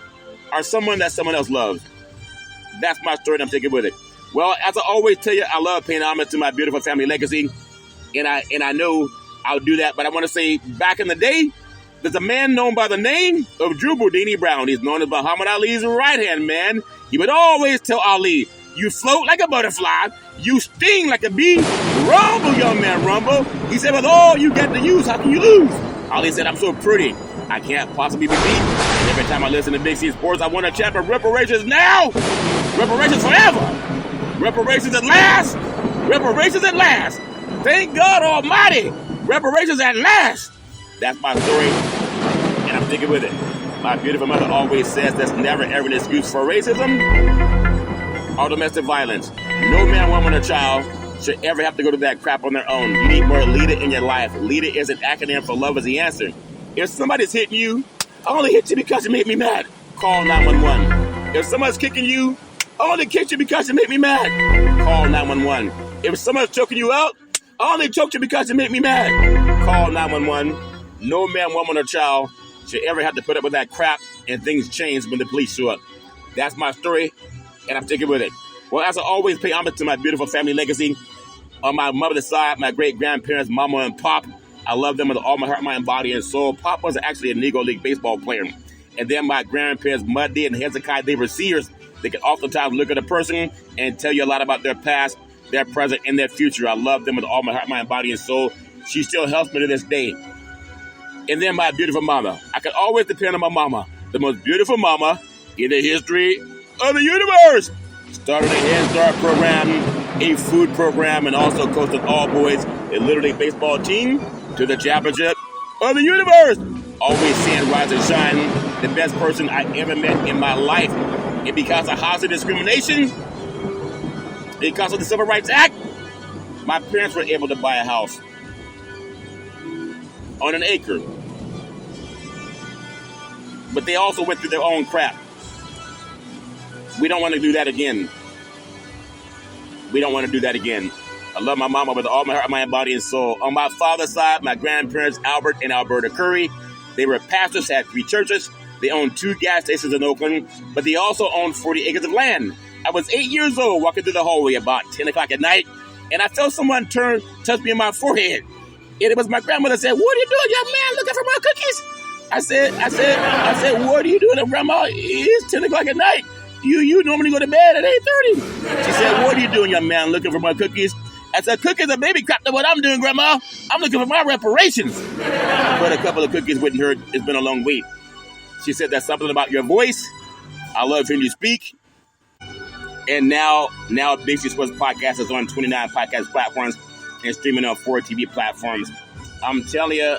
or someone that someone else loves. That's my story, and I'm sticking with it. Well, as I always tell you, I love paying homage to my beautiful family legacy, and I know I'll do that. But I want to say, back in the day, there's a man known by the name of Drew Bourdini Brown. He's known as Muhammad Ali's right-hand man. He would always tell Ali, you float like a butterfly, you sting like a bee, rumble, young man, rumble. He said, with all you got to use, how can you lose? Ali said, I'm so pretty, I can't possibly be beat. And every time I listen to Big C Sports, I want to chant for reparations now, reparations forever, reparations at last, reparations at last. Thank God Almighty, reparations at last. That's my story, and I'm sticking with it. My beautiful mother always says there's never ever an excuse for racism or domestic violence. No man, woman, or child should ever have to go to that crap on their own. You need more LEADER in your life. LEADER is an acronym for love is the answer. If somebody's hitting you, I only hit you because you made me mad. Call 911. If someone's kicking you, I only kicked you because you made me mad. Call 911. If someone's choking you out, I only choked you because you made me mad. Call 911. No man, woman, or child should ever have to put up with that crap, and things change when the police show up. That's my story, and I'm sticking with it. Well, as I always pay homage to my beautiful family legacy, on my mother's side, my great-grandparents, Mama and Pop, I love them with all my heart, mind, body, and soul. Pop was actually a Negro League baseball player. And then my grandparents, Muddy and Hezekiah, they were seers. They could oftentimes look at a person and tell you a lot about their past, their present, and their future. I love them with all my heart, mind, body, and soul. She still helps me to this day. And then my beautiful mama. I can always depend on my mama. The most beautiful mama in the history of the universe. Started a Head Start program, a food program, and also coached an all-boys and Little League baseball team to the championship of the universe. Always seeing rise and shine, the best person I ever met in my life. And because of housing discrimination, because of the Civil Rights Act, my parents were able to buy a house on an acre. But they also went through their own crap. We don't want to do that again. we don't want to do that again. I love my mama with all my heart, mind, body, and soul. On my father's side, my grandparents, Albert and Alberta Curry, they were pastors, had 3 churches. They owned 2 gas stations in Oakland, but they also owned 40 acres of land. I was 8 years old walking through the hallway about 10 o'clock at night, and I felt someone touch me on my forehead. And it was my grandmother said, "What are you doing, young man, looking for my cookies?" I said, "What are you doing, Grandma? It's 10 o'clock at night. You normally go to bed at 8:30. She said, "What are you doing, young man, looking for my cookies?" I said, "Cookies are baby crap to what I'm doing, Grandma. I'm looking for my reparations." But a couple of cookies wouldn't hurt. It's been a long wait. She said, "That's something about your voice. I love hearing you speak." And now Big C Sports Podcast is on 29 podcast platforms and streaming on 4 TV platforms. I'm telling you,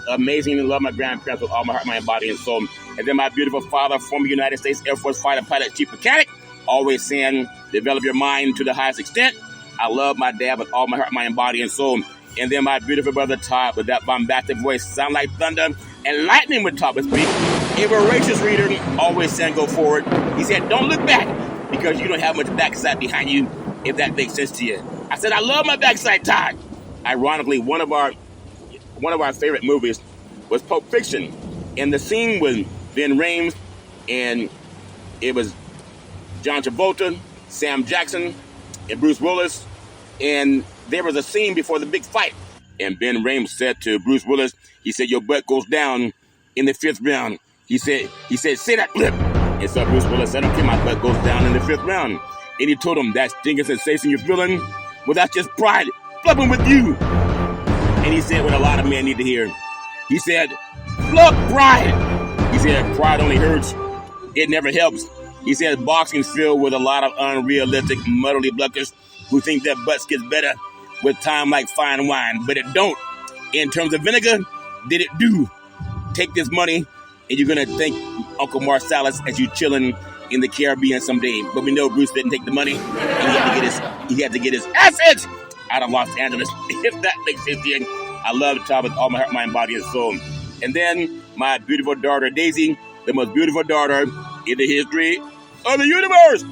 amazing. I love my grandparents with all my heart, mind, body, and soul. And then my beautiful father, former United States Air Force fighter pilot, chief mechanic, always saying, develop your mind to the highest extent. I love my dad with all my heart, mind, body, and soul. And then my beautiful brother Todd with that bombastic voice, sound like thunder, and lightning would talk with me. A voracious reader, always saying go forward. He said, don't look back, because you don't have much backside behind you, if that makes sense to you. I said, I love my backside, Todd. Ironically, one of our favorite movies was Pulp Fiction. And the scene was Ving Rhames, and it was John Travolta, Sam Jackson, and Bruce Willis. And there was a scene before the big fight. And Ving Rhames said to Bruce Willis, he said, your butt goes down in the 5th round. He said, say that flip. And so Bruce Willis said, okay, my butt goes down in the 5th round. And he told him, that stinging sensation you're feeling, well, that's just pride flubbing with you. And he said what a lot of men need to hear. He said, flub pride. He said, pride only hurts. It never helps. He said, boxing's filled with a lot of unrealistic, muddly bluckers who think their butts gets better with time like fine wine, but it don't. In terms of vinegar, did it do? Take this money, and you're going to thank Uncle Marsalis as you chilling in the Caribbean someday. But we know Bruce didn't take the money, and he had to get his assets out of Los Angeles. If that makes sense to you. I love to talk with all my heart, mind, body, and soul. And then my beautiful daughter, Daisy, the most beautiful daughter in the history of the universe.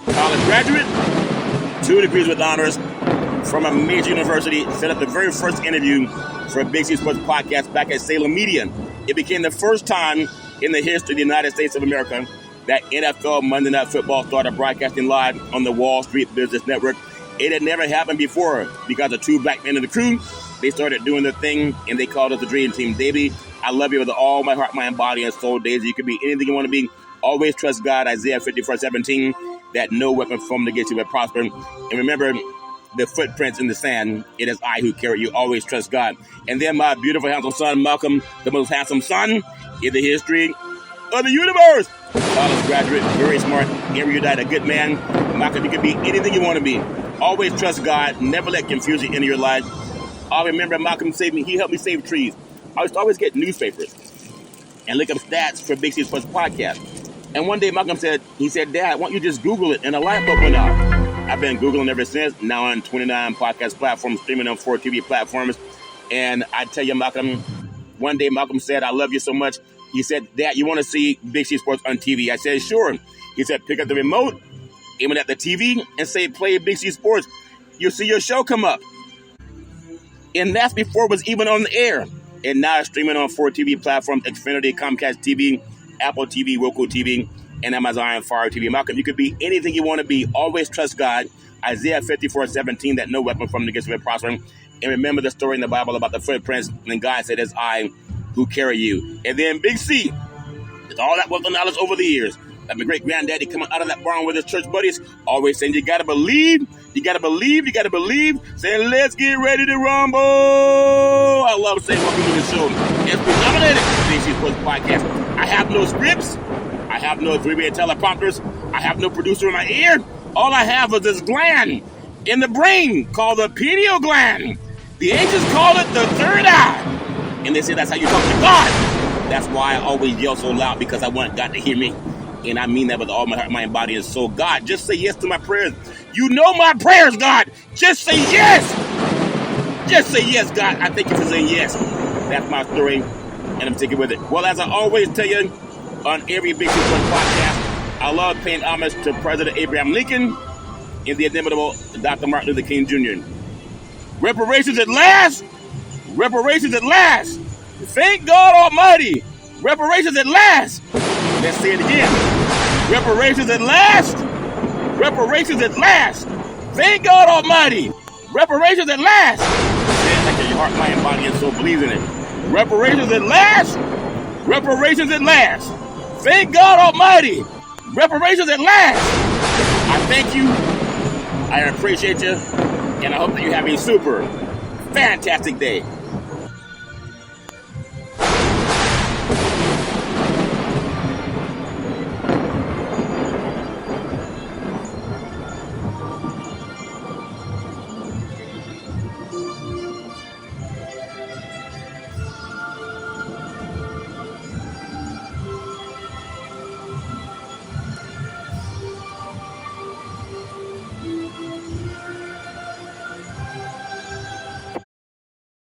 College graduate, 2 degrees with honors from a major university, set up the very first interview for a Big C Sports Podcast back at Salem Media. It became the first time in the history of the United States of America that NFL Monday Night Football started broadcasting live on the Wall Street Business Network. It had never happened before because of 2 black men in the crew. They started doing their thing, and they called us the Dream Team. Davey, I love you with all my heart, mind, body, and soul. Daisy, you can be anything you want to be. Always trust God, Isaiah 54:17, that no weapon formed against you will prosper. And remember, the footprints in the sand, it is I who carry you. Always trust God. And then my beautiful, handsome son, Malcolm, the most handsome son in the history of the universe. College graduate, very smart, erudite, a good man. Malcolm, you can be anything you want to be. Always trust God. Never let confusion enter your life. I remember Malcolm saved me. He helped me save trees. I used to always get newspapers and look up stats for Big C Sports Podcast. And one day Malcolm said, Dad, why don't you just Google it? And a light bulb went off. I've been Googling ever since. Now on 29 podcast platforms, streaming on 4 TV platforms. And I tell you, Malcolm, one day Malcolm said, I love you so much. He said, Dad, you want to see Big C Sports on TV? I said, sure. He said, pick up the remote, aim it at the TV, and say, play Big C Sports. You'll see your show come up. And that's before it was even on the air. And now it's streaming on 4 TV platforms, Xfinity, Comcast TV, Apple TV, Roku TV, and Amazon Fire TV. Malcolm, you could be anything you want to be. Always trust God. Isaiah 54:17, that no weapon formed against you will prosper. And remember the story in the Bible about the footprints. And God said, it's I who carry you. And then Big C, with all that wealth of knowledge over the years, like my great granddaddy coming out of that barn with his church buddies, always saying, you got to believe, you got to believe, you got to believe, saying, let's get ready to rumble. I love saying welcome to the show. It's been nominated for Big C Sports Podcast. I have no scripts. I have no 3-way teleprompters. I have no producer in my ear. All I have is this gland in the brain called the pineal gland. The ancients call it the third eye. And they say that's how you talk to God. That's why I always yell so loud, because I want God to hear me. And I mean that with all my heart, mind, body, and soul. God, just say yes to my prayers. You know my prayers, God. Just say yes. Just say yes, God. I thank you for saying yes. That's my story, and I'm sticking with it. Well, as I always tell you on every Big C Sports podcast, I love paying homage to President Abraham Lincoln in the inimitable Dr. Martin Luther King Jr. Reparations at last! Reparations at last! Thank God Almighty! Reparations at last! Let's say it again. Reparations at last! Reparations at last! Thank God Almighty! Reparations at last! Say it like your heart, mind, body, and soul believes in it. Reparations at last! Reparations at last! Thank God Almighty! Reparations at last! I thank you, I appreciate you, and I hope that you have a super fantastic day.